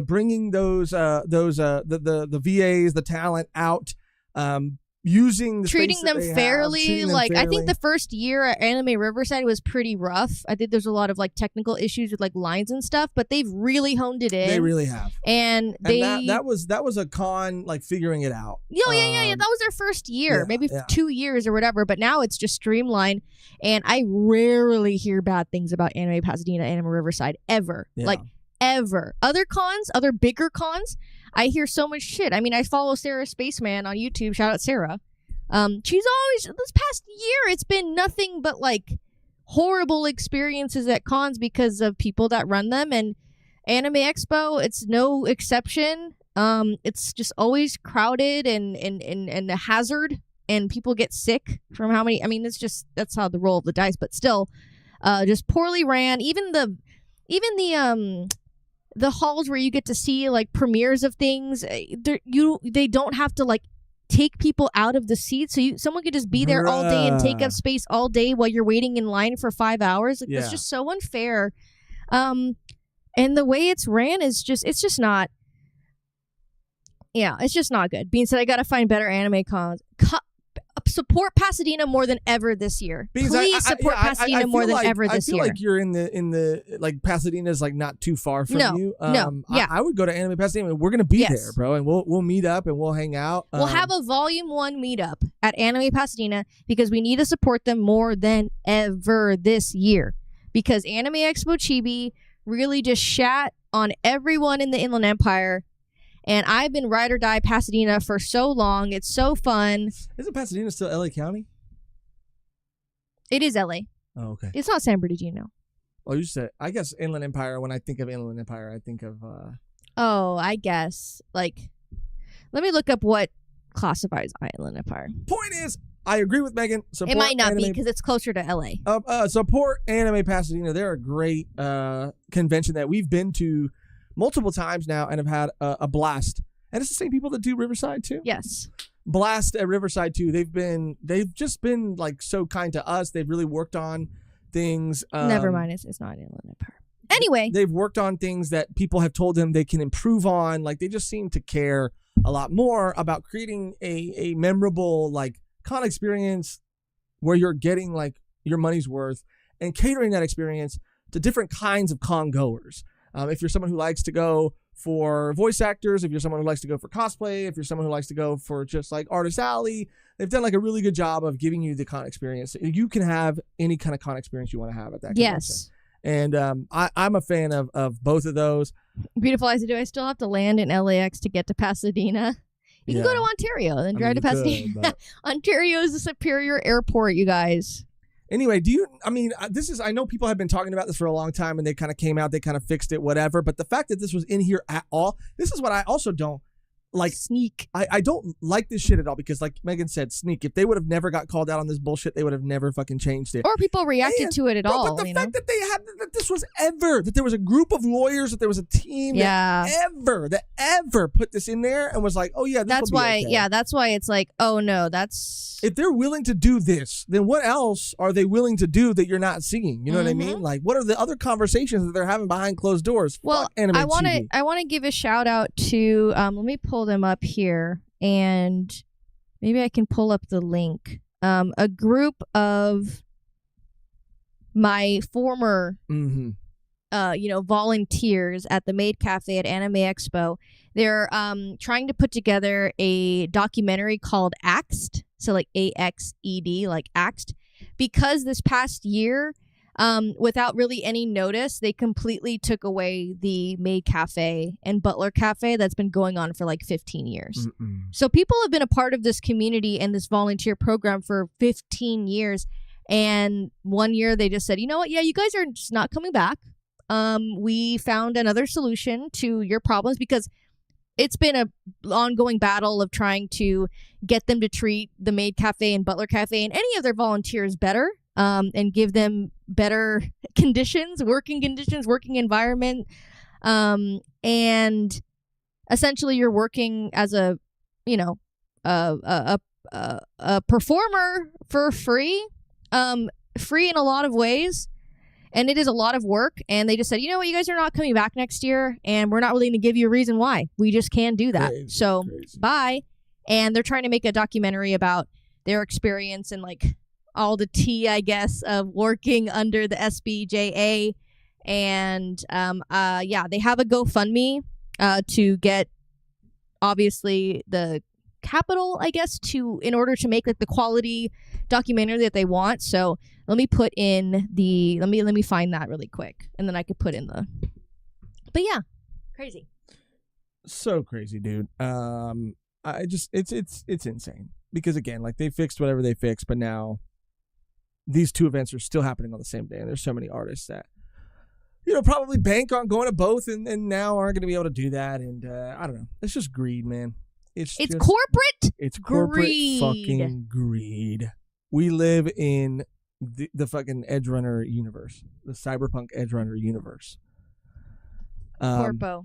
bringing those the VAs, the talent out, using the treating space them that they fairly. have, treating them Like fairly. I think the first year at Anime Riverside was pretty rough. I think there's a lot of like technical issues with like lines and stuff, but they've really honed it in. They really have. And that was a con, like figuring it out. Yeah. That was their first year, maybe 2 years or whatever. But now it's just streamlined. And I rarely hear bad things about Anime Pasadena, Anime Riverside ever. Yeah. Like ever. Other cons, other bigger cons, I hear so much shit. I mean, I follow Sarah Spaceman on YouTube. Shout out Sarah. She's always, this past year, it's been nothing but like horrible experiences at cons because of people that run them. And Anime Expo, it's no exception. It's just always crowded and a hazard, and people get sick from how many. I mean, it's just, that's how the roll of the dice. But still, just poorly ran. Even the halls where you get to see like premieres of things, they don't have to like take people out of the seats, so someone could just be there all day and take up space all day while you're waiting in line for 5 hours. Like, that's just so unfair. And the way it's ran is it's just not good. Being said, I gotta find better anime cons. Support Pasadena more than ever this year. Because Please support Pasadena more than ever this year. I feel like you're in the like Pasadena's like not too far from you. I would go to Anime Pasadena. We're gonna be there, bro, and we'll meet up and we'll hang out. We'll have a Volume 1 meetup at Anime Pasadena because we need to support them more than ever this year. Because Anime Expo Chibi really just shat on everyone in the Inland Empire. And I've been ride or die Pasadena for so long. It's so fun. Isn't Pasadena still LA County? It is LA. Oh, okay. It's not San Bernardino. Oh, you said, I guess Inland Empire. When I think of Inland Empire, I think of... Oh, I guess. Like, let me look up what classifies Inland Empire. Point is, I agree with Megan. It might not be because it's closer to LA. Support Anime Pasadena. They're a great convention that we've been to multiple times now and have had a blast. And it's the same people that do Riverside too. Yes. Blast at Riverside too. They've just been like so kind to us. They've really worked on things. Never mind. It's not Inland Empire. Anyway. They've worked on things that people have told them they can improve on. Like they just seem to care a lot more about creating a memorable like con experience where you're getting like your money's worth and catering that experience to different kinds of con goers. If you're someone who likes to go for voice actors, if you're someone who likes to go for cosplay, if you're someone who likes to go for just like Artist Alley, they've done like a really good job of giving you the con experience. You can have any kind of con experience you want to have at that convention. Yes. And I'm a fan of both of those. Beautiful Eyes, do I still have to land in LAX to get to Pasadena? You can go to Ontario, then drive to Pasadena. Ontario is a superior airport, you guys. Anyway, I know people have been talking about this for a long time and they kind of came out, they kind of fixed it, whatever. But the fact that this was in here at all, this is what I also don't like. Sneak. I don't like this shit at all because like Megan said, sneak. If they would have never got called out on this bullshit, they would have never fucking changed it. Or people reacted to it at all. But the fact that that this was that there was a group of lawyers, that there was a team that ever put this in there and was like, oh yeah, that's why. Okay. Yeah, that's why it's like, oh no, that's. If they're willing to do this, then what else are they willing to do that you're not seeing? You know what I mean? Like, what are the other conversations that they're having behiing closed doors? Well, I want to give a shout out to. Let me pull them up here, and maybe I can pull up the link. A group of my former, volunteers at the Maid Cafe at Anime Expo. They're trying to put together a documentary called Axed. So like AXED, like Axed. Because this past year, without really any notice, they completely took away the Maid Cafe and Butler Cafe that's been going on for like 15 years. So people have been a part of this community and this volunteer program for 15 years. And one year they just said, you know what? Yeah, you guys are just not coming back. We found another solution to your problems because it's been a ongoing battle of trying to get them to treat the Maid Cafe and Butler Cafe and any of their volunteers better, and give them better conditions, working environment. And essentially you're working as a performer for free in a lot of ways. And it is a lot of work. And they just said, you know what, you guys are not coming back next year. And we're not really going to give you a reason why. We just can't do that. Crazy. Bye. and they're trying to make a documentary about their experience and like all the tea, I guess, of working under the SBJA. And they have a GoFundMe to get obviously the capital, I guess, in order to make like the quality documentary that they want. So let me put in the let me find that really quick, and then I could put in the. But yeah, crazy. So crazy, dude. It's insane because again, like they fixed whatever they fixed, but now these two events are still happening on the same day, and there's so many artists that probably bank on going to both, and now aren't going to be able to do that. And I don't know. It's just greed, man. It's just corporate. It's corporate greed. Fucking greed. We live in the fucking Edge Runner universe, the Cyberpunk Edge Runner universe. Corpo.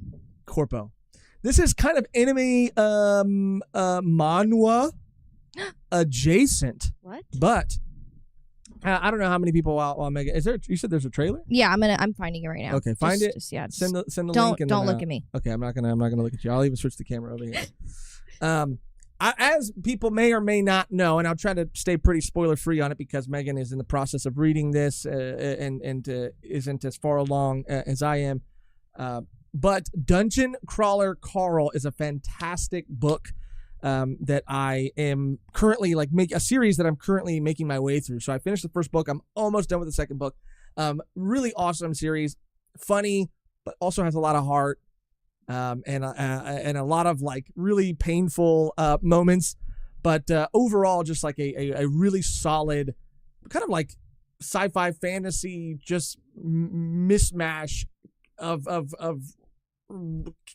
This is kind of anime manhwa adjacent. What? But I don't know how many people while Megan is there. You said there's a trailer? Yeah, I'm finding it right now. Okay, find it. Send the link. Don't look at me. Okay, I'm not gonna look at you. I'll even switch the camera over here. As people may or may not know, and I'll try to stay pretty spoiler free on it because Megan is in the process of reading this and isn't as far along as I am. But Dungeon Crawler Carl is a fantastic book that I am currently a series that I'm currently making my way through. So I finished the first book. I'm almost done with the second book. Really awesome series, funny, but also has a lot of heart. And a lot of like really painful moments, but overall just like a really solid kind of like sci-fi fantasy just mishmash of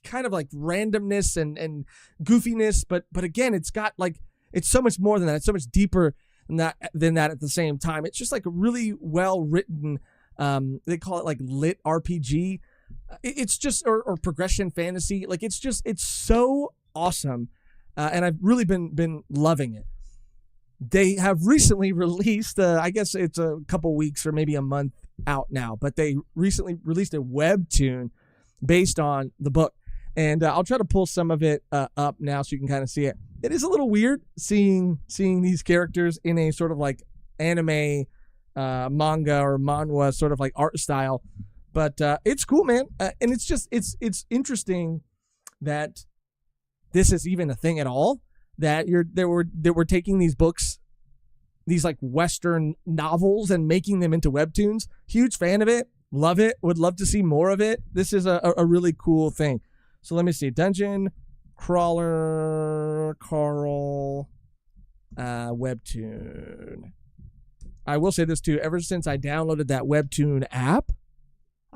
kind of like randomness and goofiness, but again it's got like it's so much more than that. It's so much deeper than that at the same time. It's just like a really well written. They call it like lit RPG. It's just or progression fantasy. Like it's so awesome, and I've really been loving it. They have recently released, I guess it's a couple weeks or maybe a month out now, but they recently released a webtoon based on the book, and I'll try to pull some of it up now so you can kind of see it. It is a little weird seeing these characters in a sort of like anime, manga or manhwa sort of like art style. But it's cool, man, and it's interesting that this is even a thing at all. That we're taking these books, these like Western novels, and making them into webtoons. Huge fan of it, love it. Would love to see more of it. This is a really cool thing. So let me see, Dungeon Crawler Carl webtoon. I will say this too. Ever since I downloaded that webtoon app,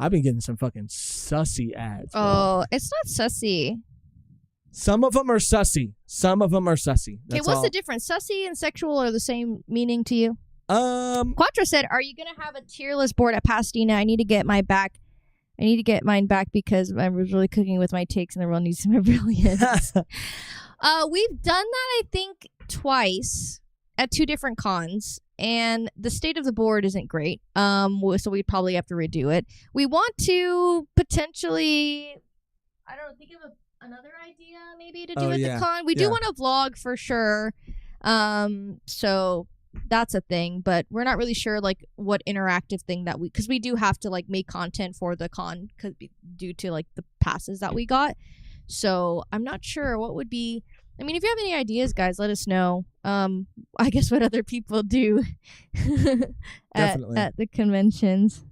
I've been getting some fucking sussy ads. Bro. Oh, it's not sussy. Some of them are sussy. Okay, what's the difference? Sussy and sexual are the same meaning to you? Quattro said, "Are you gonna have a tier list board at Pasadena? I need to get mine back because I was really cooking with my takes, and the world needs some brilliance." We've done that, I think, twice at 2 different cons. And the state of the board isn't great, so we'd probably have to redo it. We want to potentially, I don't know, think of another idea maybe to do at the con. We do want to vlog for sure, so that's a thing. But we're not really sure like what interactive thing that because we do have to like make content for the con due to like the passes that we got. So I'm not sure what would be. I mean, if you have any ideas, guys, let us know. I guess what other people do at the conventions.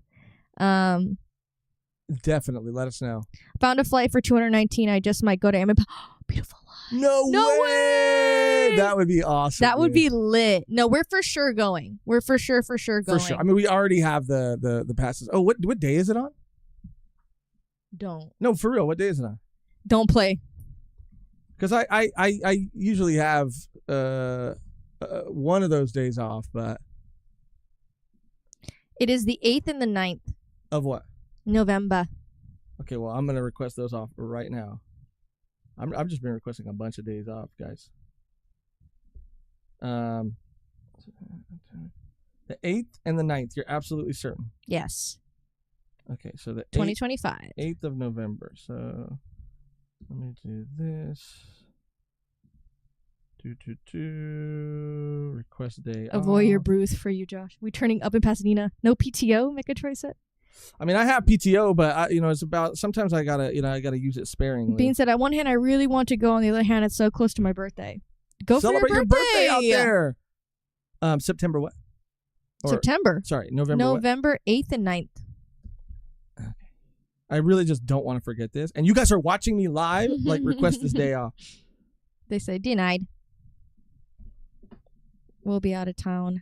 Definitely, let us know. Found a flight for $219. I just might go to Amazon. Beautiful life. No way! That would be awesome. That would be lit. No, we're for sure going. We're for sure going. For sure. I mean, we already have the passes. Oh, what day is it on? Don't. No, for real. What day is it on? Don't play. Because I usually have one of those days off, but it is the 8th and the 9th. Of what? November. Okay, well, I'm gonna request those off right now. I've just been requesting a bunch of days off, guys. The 8th and the 9th. You're absolutely certain? Yes. Okay, so the 2025. 8th of November. So let me do this. Request day. A voyeur booth for you, Josh. We turning up in Pasadena. No PTO. Make a choice set. I mean, I have PTO, but it's about sometimes I gotta use it sparingly. Bean said, on one hand, I really want to go. On the other hand, it's so close to my birthday. Go celebrate for your birthday out there. September what? September. Sorry, November. November 8th and 9th. Okay. I really just don't want to forget this. And you guys are watching me live. Like, request this day off. They say denied. We'll be out of town.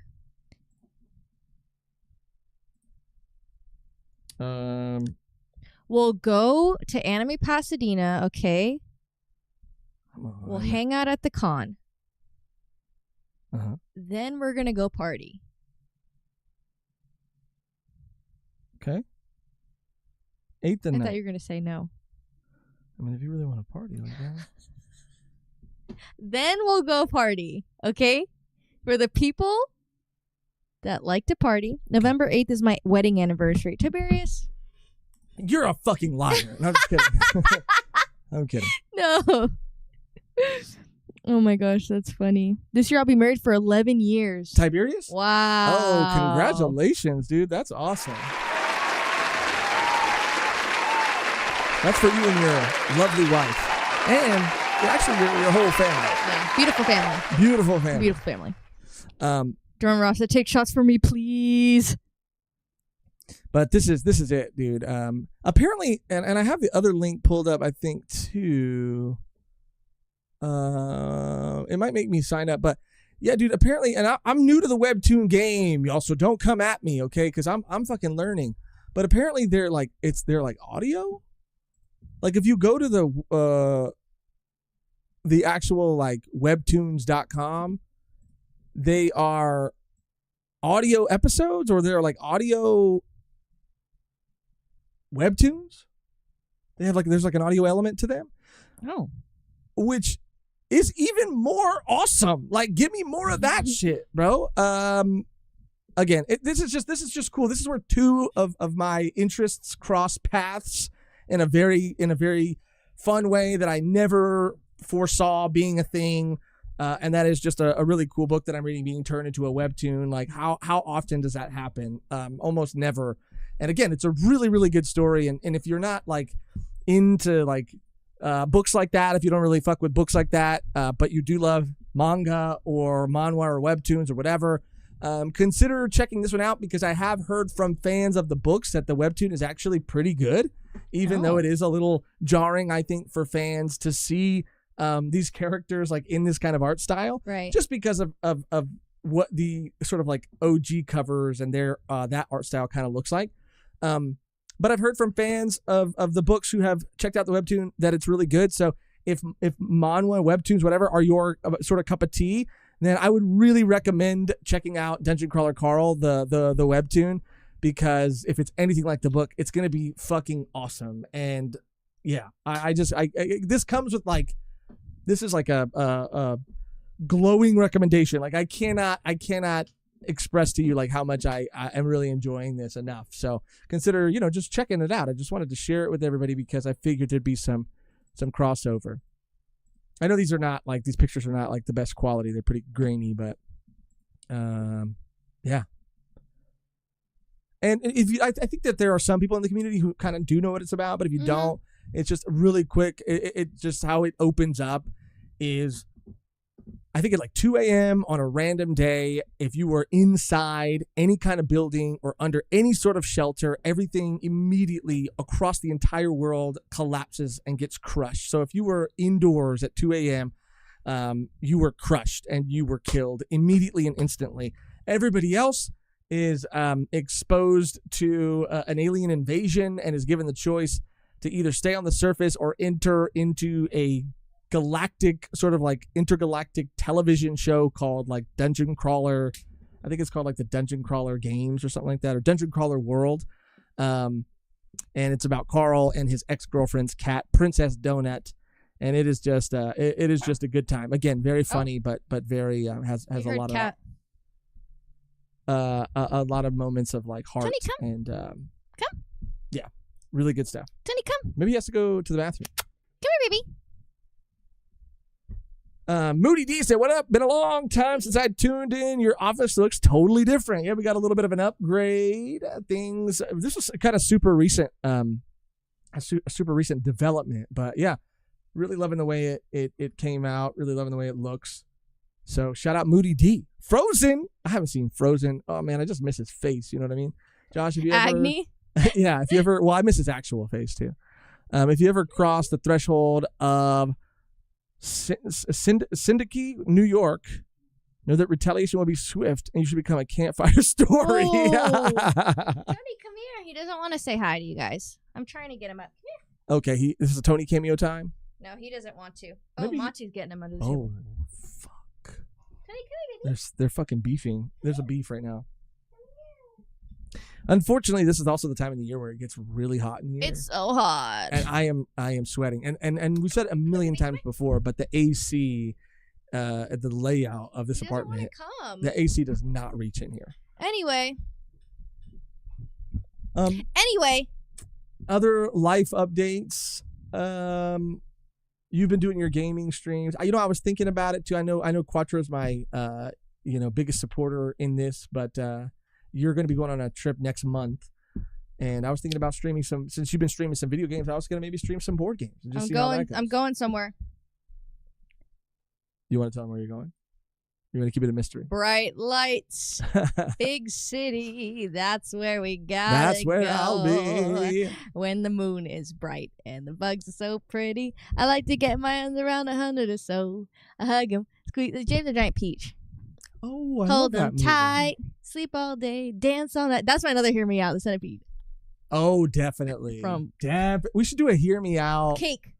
We'll go to Anime Pasadena, okay? We'll hang out at the con. Then we're going to go party. Okay. 8th and 9th. I thought you were going to say no. I mean, if you really want to party like that. Then we'll go party, okay? For the people that like to party. November 8th is my wedding anniversary. Tiberius? You're a fucking liar. No, I'm just kidding. I'm kidding. No. Oh my gosh, that's funny. This year I'll be married for 11 years. Tiberius? Wow. Oh, congratulations, dude. That's awesome. That's for you and your lovely wife. And actually your whole family. Yeah, beautiful family. Beautiful family. Beautiful family. Drum Ross said, take shots for me, please. But this is it, dude. Apparently, and I have the other link pulled up, I think, too. It might make me sign up, but yeah, dude, apparently, and I'm new to the Webtoon game, y'all, so don't come at me, okay? Because I'm fucking learning. But apparently they're like audio. Like if you go to the actual like webtoons.com, they are audio episodes, or they're like audio webtoons. They have there's an audio element to them. Oh. Which is even more awesome. Like, give me more of that shit, bro. Again, this is just cool. This is where two of my interests cross paths in a very fun way that I never foresaw being a thing. And that is just a really cool book that I'm reading being turned into a webtoon. Like, how often does that happen? Almost never. And again, it's a really, really good story. And if you're not into books like that, if you don't really fuck with books like that, but you do love manga or manhwa or webtoons or whatever, consider checking this one out, because I have heard from fans of the books that the webtoon is actually pretty good, even though it is a little jarring, I think, for fans to see these characters in this kind of art style, right? Just because of what the sort of OG covers and their that art style kind of looks like. But I've heard from fans of the books who have checked out the webtoon that it's really good. So if manhwa, webtoons, whatever are your sort of cup of tea, then I would really recommend checking out Dungeon Crawler Carl, the webtoon, because if it's anything like the book, it's gonna be fucking awesome. And yeah, I this comes with this is a glowing recommendation. I cannot express to you how much I am really enjoying this enough. So consider, just checking it out. I just wanted to share it with everybody because I figured there'd be some crossover. I know these pictures are not the best quality. They're pretty grainy, but yeah. And I think that there are some people in the community who kind of do know what it's about, but if you don't, it's just really quick. It just how it opens up is, I think at 2 a.m. on a random day, if you were inside any kind of building or under any sort of shelter, everything immediately across the entire world collapses and gets crushed. So if you were indoors at 2 a.m., you were crushed and you were killed immediately and instantly. Everybody else is exposed to an alien invasion and is given the choice to either stay on the surface or enter into a galactic sort of intergalactic television show called Dungeon Crawler. I think it's called the Dungeon Crawler Games or something like that, or Dungeon Crawler World. And it's about Carl and his ex-girlfriend's cat, Princess Donut. And it is just a good time. Again, very funny, but very has a lot cat. a lot of moments of heart. Tony, come. And come. Yeah, really good stuff. Tony, come. Maybe he has to go to the bathroom. Come here, baby. Moody D said, "What up? Been a long time since I tuned in. Your office looks totally different." Yeah, we got a little bit of an upgrade. Things. This was kind of super recent. A super recent development, but yeah, really loving the way it came out. Really loving the way it looks. So shout out Moody D. Frozen. I haven't seen Frozen. Oh man, I just miss his face. You know what I mean? Josh, have you ever? Agni? Yeah, if you ever. Well, I miss his actual face too. If you ever cross the threshold of Syndicate, New York, know that retaliation will be swift, and you should become a campfire story. Oh. Johnny, come here. He doesn't want to say hi to you guys. I'm trying to get him up. Come here. Okay, this is a Tony cameo time. No, he doesn't want to. Maybe Monty's getting him under the table. Oh, fuck. Tony, come here, They're fucking beefing. There's a beef right now. Unfortunately, this is also the time of the year where it gets really hot in here. It's so hot. And I am sweating. And we said it a million times before, but the AC, the layout of this apartment, the AC does not reach in here. Anyway. Anyway. Other life updates. You've been doing your gaming streams. I was thinking about it too. I know Quattro's my biggest supporter in this, but you're going to be going on a trip next month, and I was thinking about streaming some. Since you've been streaming some video games, I was going to maybe stream some board games. And just I'm going somewhere. You want to tell them where you're going? You want to keep it a mystery? Bright lights, big city. That's where we got. That's where I'll be when the moon is bright and the bugs are so pretty. I like to get my arms around 100 or so. I hug them, squeeze. James the Giant Peach. Oh, I hold love that them tight, sleep all day, dance all night. That's my another Hear Me Out, the Centipede. Oh, definitely. We should do a Hear Me Out cake.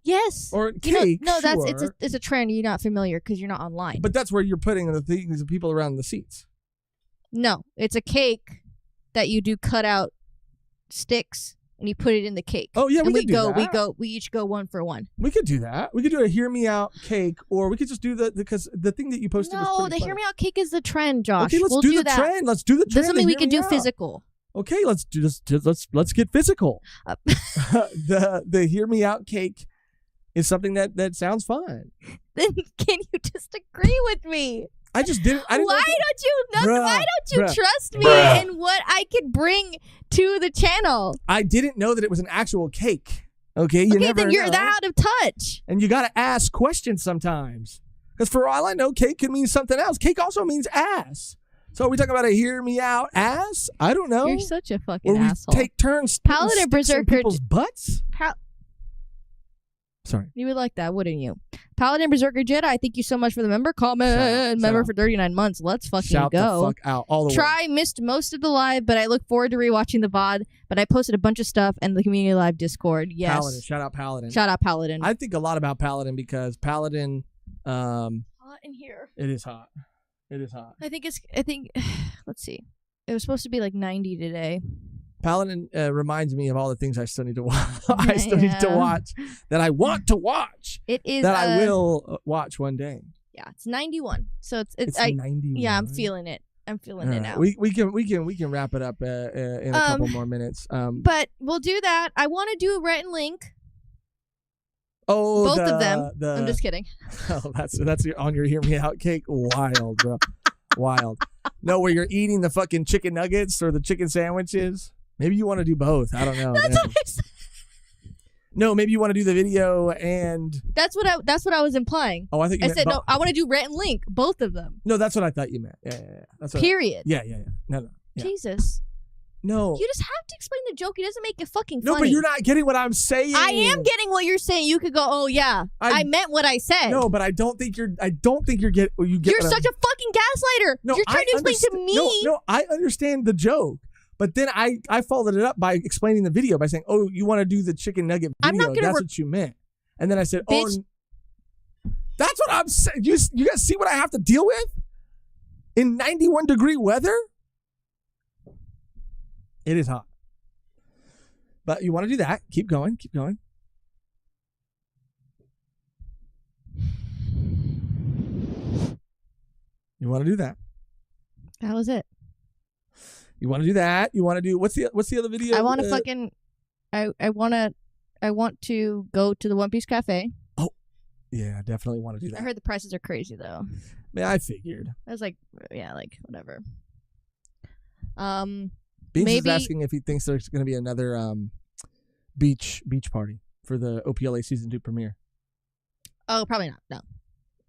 Yes. Or cake. No, sure. it's a trend. You're not familiar because you're not online. But that's where you're putting the things of people around the seats. No, it's a cake that you do cut out sticks and you put it in the cake. Oh yeah, and we each go one for one. We could do that. We could do a Hear Me Out cake, or we could just do because the thing that you posted. No, the Hear Me Out cake is the trend, Josh. Okay, let's do the trend. Let's do the trend. That's something we can do physical. Okay, let's do this. Let's get physical. The Hear Me Out cake is something that sounds fun. Then can you just agree with me? I just didn't. Why don't you trust me in what I could bring to the channel? I didn't know that it was an actual cake. Okay, you never then you're know. that out of touch. And you got to ask questions sometimes, because for all I know, cake could mean something else. Cake also means ass. So are we talking about a Hear Me Out ass? I don't know. You're such a fucking asshole. We take turns Paladin Berserker people's butts. Sorry. You would like that, wouldn't you? Paladin Berserker Jedi, thank you so much for the member comment. Member for 39 months. Let's fucking Shout go. The fuck out all the way. Missed most of the live, but I look forward to rewatching the VOD. But I posted a bunch of stuff in the community live Discord. Yes. Paladin. Shout out Paladin. Shout out Paladin. I think a lot about Paladin because Paladin hot in here. It is hot. It is hot. I think let's see. It was supposed to be like 90 today. Paladin reminds me of all the things I still need to watch. I still need to watch that I want to watch. It is that I will watch one day. Yeah, it's 91. So it's 91. Yeah, I'm feeling it. I'm feeling it now. We can wrap it up in a couple more minutes. But we'll do that. I want to do Rhett and Link. Oh, both of them. I'm just kidding. Oh, that's on your Hear Me Out cake. Wild, bro. Wild. No, where you're eating the fucking chicken nuggets or the chicken sandwiches. Maybe you want to do both. I don't know. That's what I said. No, maybe you want to do the video and. That's what I was implying. Oh, I think you meant said no. I want to do Rhett and Link, both of them. No, that's what I thought you meant. Yeah. That's period. Yeah. No. Yeah. Jesus. No. You just have to explain the joke. It doesn't make it fucking funny. No, but you're not getting what I'm saying. I am getting what you're saying. You could go, oh yeah, I meant what I said. No, but I don't think you're getting. You're such a fucking gaslighter. No, you're trying to explain to me. No, I understand the joke. But then I followed it up by explaining the video by saying, "Oh, you want to do the chicken nugget video? I'm not gonna that's what you meant." And then I said, Bitch. "Oh, that's what I'm saying." You guys see what I have to deal with in 91-degree weather? It is hot. But you want to do that? Keep going. You want to do that? That was it. You want to do that? You want to do what's the other video? I want to fucking I want to go to the One Piece Cafe. Oh, Yeah, definitely want to do that. I heard the prices are crazy though. Man, I figured. I was like, yeah, like whatever. Beans maybe is asking if he thinks there's going to be another beach party for the OPLA season 2 premiere. Oh, probably not. No,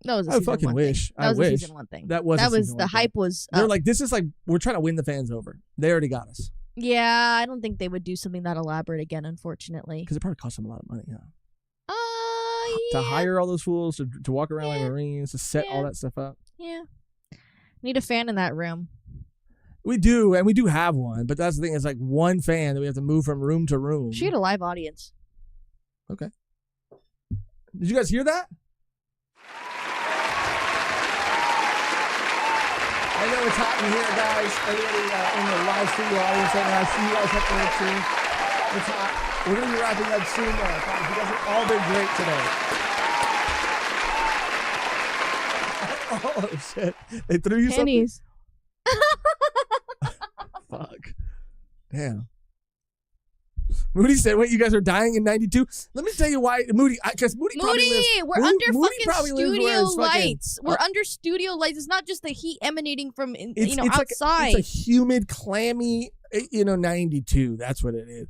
that was a I season fucking 1 wish. thing. That was I a wish. season 1 thing. That was the hype was. They're like, this is like we're trying to win the fans over. They already got us. Yeah, I don't think they would do something that elaborate again, unfortunately. Because it probably cost them a lot of money, huh? Yeah. To hire all those fools to walk around like Marines, to set all Yeah. that stuff up. Yeah. Need a fan in that room. We do, and we do have one, but that's the thing. It's like one fan that we have to move from room to room. She had a live audience. Okay. Did you guys hear that? I know it's hot in here, guys. Everybody in the live studio audience right now. I see you guys up there too. It's hot. We're going to be wrapping up soon, though. Guys, you guys have all been great today. Oh, shit. They threw you Pennies. something. Fuck. Damn. Moody said, wait, you guys are dying in 92? Let me tell you why. Moody, because Moody probably lives. We're under Moody fucking studio lights. Fucking, We're under studio lights. It's not just the heat emanating from, it's outside. It's a humid, clammy, 92. That's what it is.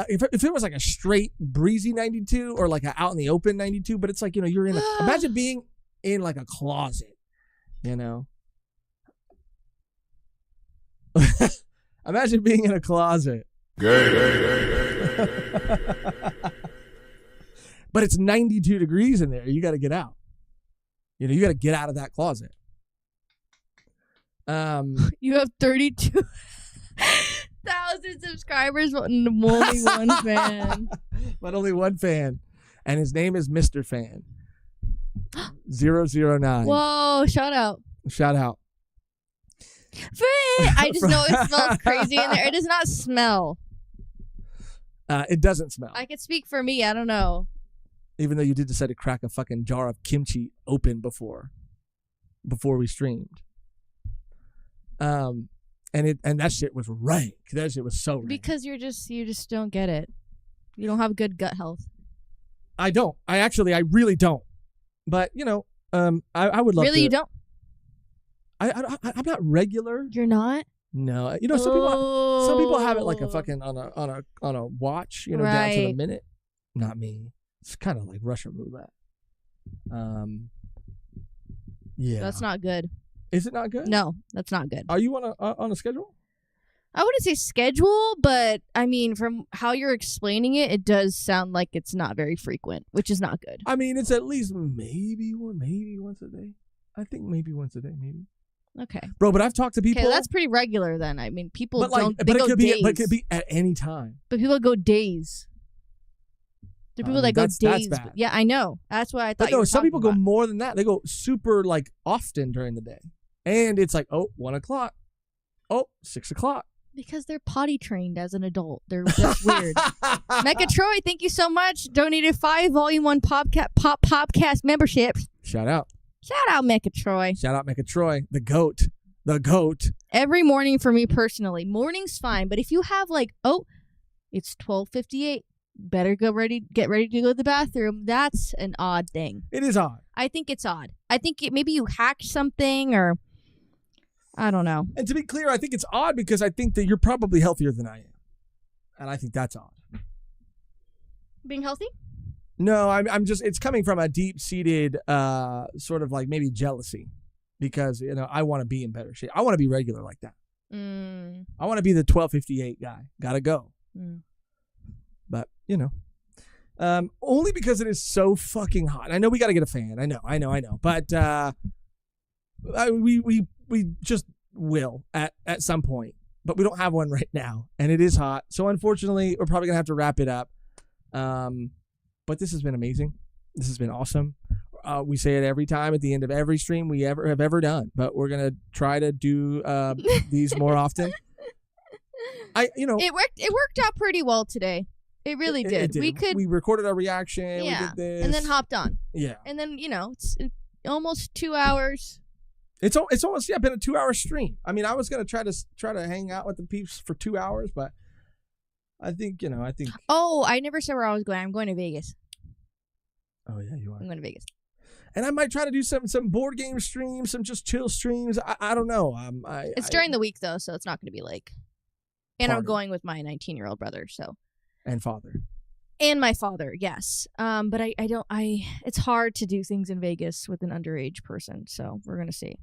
If it was like a straight, breezy 92 or like an out in the open 92, but it's like, you're in imagine being in like a closet, Imagine being in a closet. But it's 92 degrees in there. You got to get out. You got to get out of that closet. You have 32,000 subscribers, but only one fan. But only one fan. And his name is Mr. Fan. 009. Whoa, shout out. Shout out. I just know it smells crazy in there. It does not smell. It doesn't smell. I could speak for me. I don't know. Even though you did decide to crack a fucking jar of kimchi open before we streamed. And that shit was rank. That shit was so rank. Because you just don't get it. You don't have good gut health. I don't. I really don't. But I would love. Really, you don't. I'm not regular. You're not. No, some people have it like a fucking on a watch, down to the minute. Not me. It's kind of like Russian roulette. Yeah. That's not good. Is it not good? No, that's not good. Are you on a schedule? I wouldn't say schedule, but I mean, from how you're explaining it, it does sound like it's not very frequent, which is not good. I mean, it's at least maybe once a day. I think maybe once a day, maybe. Okay. Bro, but I've talked to people. Okay, that's pretty regular then. I mean, people but don't. But they it go could days. but it could be at any time. But people go days. There are people that go days. That's bad. Yeah, I know. That's why I thought. But you were some people talking go about. more than that. They go super often during the day, and it's like 1 o'clock, 6 o'clock. Because they're potty trained as an adult. They're just weird. Mecha Troy, thank you so much. Donated 5 Volume 1 podcast memberships. Shout out. Shout out Mecha Troy. Shout out Mecha Troy, the goat. The goat. Every morning for me personally. Morning's fine, but if you have it's 12:58, better get ready to go to the bathroom. That's an odd thing. It is odd. I think it's odd. I think maybe you hacked something or I don't know. And to be clear, I think it's odd because I think that you're probably healthier than I am. And I think that's odd. Being healthy? No, I'm just, it's coming from a deep-seated sort of maybe jealousy. Because, I want to be in better shape. I want to be regular like that. I want to be the 12:58 guy. Gotta go. But, only because it is so fucking hot. I know we got to get a fan. I know. But we just will at some point. But we don't have one right now. And it is hot. So, unfortunately, we're probably going to have to wrap it up. But this has been amazing. This has been awesome. We say it every time at the end of every stream we have ever done, but we're gonna try to do these more often. It worked out pretty well today. It really did. We recorded our reaction. Yeah, we did this, and then hopped on. Yeah, and then it's almost 2 hours. It's almost been a 2 hour stream. I mean, I was gonna try to hang out with the peeps for 2 hours, but I think. Oh, I never said where I was going. I'm going to Vegas. Oh yeah, you are. I'm going to Vegas. And I might try to do some board game streams, some just chill streams. I don't know. It's during the week though, so it's not going to be like. And Party. I'm going with my 19-year-old brother, so. And father. And my father, yes. But I don't. It's hard to do things in Vegas with an underage person, so we're gonna see.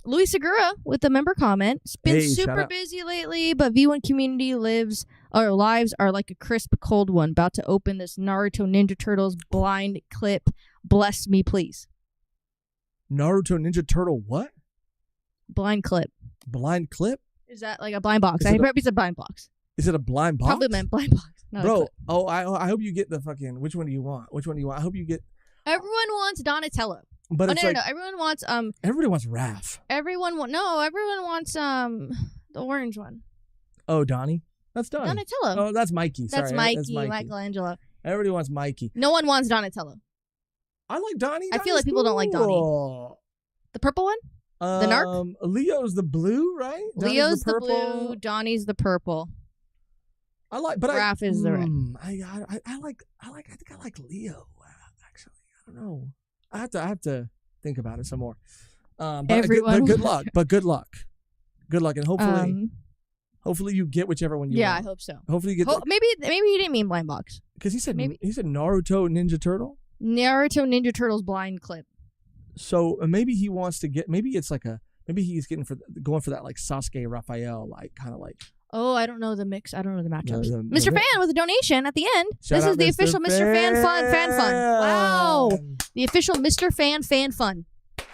Louis Segura with the member comment. It's been super busy lately, but V1 community lives are like a crisp cold one. About to open this Naruto Ninja Turtles blind clip. Bless me, please. Naruto Ninja Turtle what? Blind clip. Blind clip? Is that like a blind box? I hope it's a blind box. Is it a blind box? Probably meant blind box. Bro, I hope you get the fucking. Which one do you want? I hope you get. Everyone wants Donatello. But it's no. Everyone wants Everybody wants Raph. Everyone wants the orange one. Oh, Donnie. That's Donnie. Donatello. Oh, that's Mikey. Sorry, that's Mikey. Michelangelo. Everybody wants Mikey. No one wants Donatello. I like Donnie. I feel like people don't like Donnie. The purple one? The narc? Leo's the blue, right? Leo's the blue. Donnie's the purple. I like, but Raph is the red. I think I like Leo. Actually, I don't know. I have to think about it some more. But good luck. But good luck, and hopefully you get whichever one you want. Yeah, I hope so. Hopefully you get. Maybe he didn't mean blind box. Because he said Naruto Ninja Turtle. Naruto Ninja Turtles blind clip. So maybe he wants to get. Maybe it's like maybe he's going for that like Sasuke Raphael like kind of like. Oh, I don't know the mix. I don't know the matchups. Mr. Fan with a donation at the end. This is the official Mr. Fan Fun. Wow. The official Mr. Fan Fun.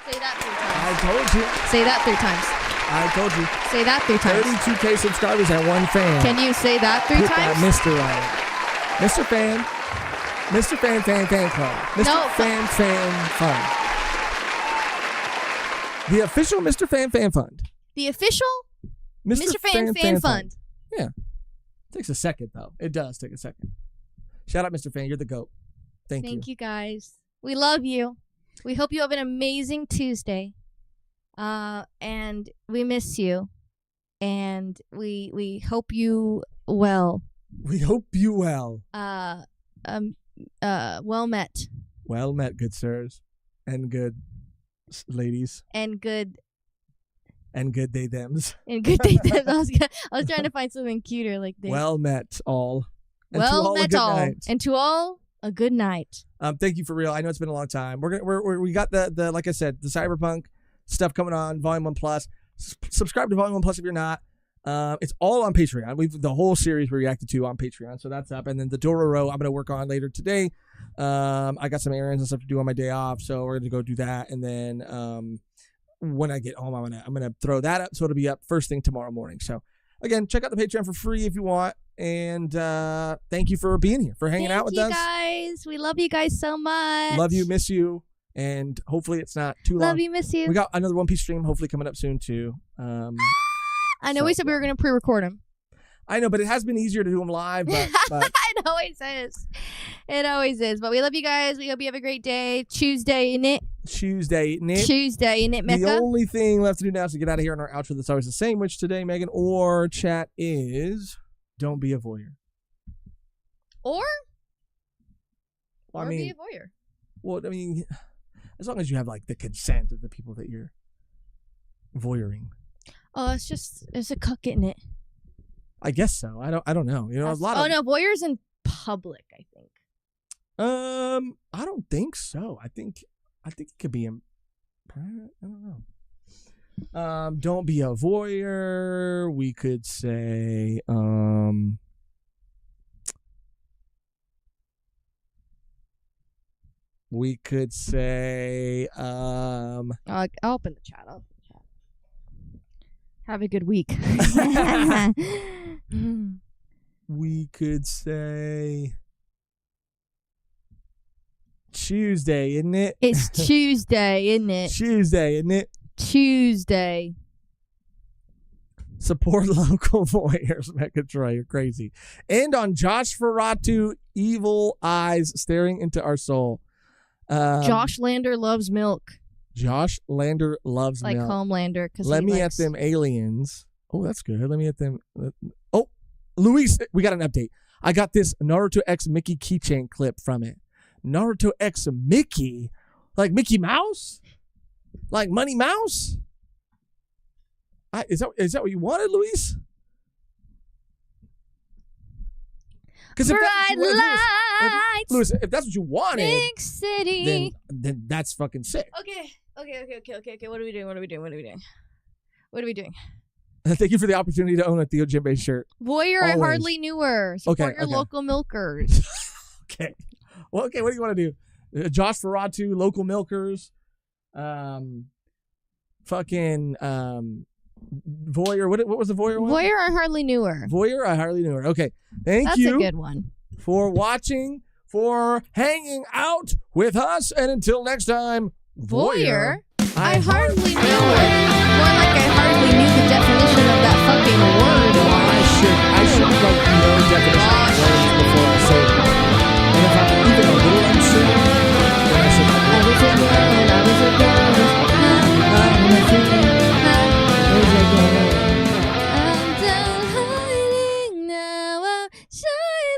Say that 3 times. I told you. Say that 3 times. I told you. Say that 3 times. 32K subscribers and 1 fan. Can you say that 3 times? That Mr. Right. Mr. Fan. Mr. Fan Club. Mr. Fan Fun. The official Mr. Fan Fund. The official Mr. Fan Fund. Yeah. It takes a second, though. It does take a second. Shout out, Mr. Fan. You're the GOAT. Thank you, guys. We love you. We hope you have an amazing Tuesday. And we miss you. And we hope you well. We hope you well. Well met. Well met, good sirs. And good ladies. And good they thems. And good they thems. I was trying to find something cuter like they. Well met all. And well met all. And to all a good night. Thank you for real. I know it's been a long time. We got the like I said, the Cyberpunk stuff coming on, Volume 1 Plus. Subscribe to Volume 1 Plus if you're not. It's all on Patreon. We've the whole series we reacted to on Patreon, so that's up. And then the Dororo I'm gonna work on later today. I got some errands and stuff to do on my day off, so we're gonna go do that. And then when I get home, I'm gonna throw that up, so it'll be up first thing tomorrow morning. So again, check out the Patreon for free if you want. And thank you for being here, for hanging out with us. Guys, we love you guys so much. Love you, miss you, and hopefully it's not too long. Love you, miss you. We got another One Piece stream hopefully coming up soon too. I know we said we were gonna pre-record them. I know, but it has been easier to do them live. But it always is. It always is. But we love you guys. We hope you have a great day. Tuesday, innit? Tuesday, Mecca? The only thing left to do now is to get out of here on our outro that's always the same, which today, Megan, or chat is don't be a voyeur. Or be a voyeur. Well, I mean, as long as you have like the consent of the people that you're voyeuring. Oh, it's a cuck, isn't it? I guess so. I don't know. You know, a lot of. Oh no, voyeurs in public, I think. I don't think so. I think it could be in private. I don't know. Don't be a voyeur. We could say I'll open the chat. Have a good week. We could say Tuesday, isn't it? It's Tuesday, isn't it? Tuesday, isn't it? Tuesday. Support local voyeurs, Megatroy. You're crazy. And on Josh Ferratu, evil eyes staring into our soul. Josh Lander loves milk. Josh Lander loves like milk. Homelander. Let me at them aliens. Oh, that's good. Let me at them. Oh, Luis, we got an update. I got this Naruto X Mickey keychain clip from it. Naruto X Mickey, like Mickey Mouse, like Money Mouse. Is that what you wanted, Luis? Because Luis, if that's what you wanted, Big city. Then that's fucking sick. Okay. What are we doing? Thank you for the opportunity to own a Theo Jinbei shirt. Voyeur, I hardly knew her. Support your local milkers. Okay. Well, okay. What do you want to do? Josh Ferratu, local milkers. Fucking Voyeur. What was the Voyeur one? Voyeur, I hardly knew her. Voyeur, I hardly knew her. Okay. Thank you. That's a good one. For watching, for hanging out with us, and until next time, Voyeur, I hardly knew her. More like I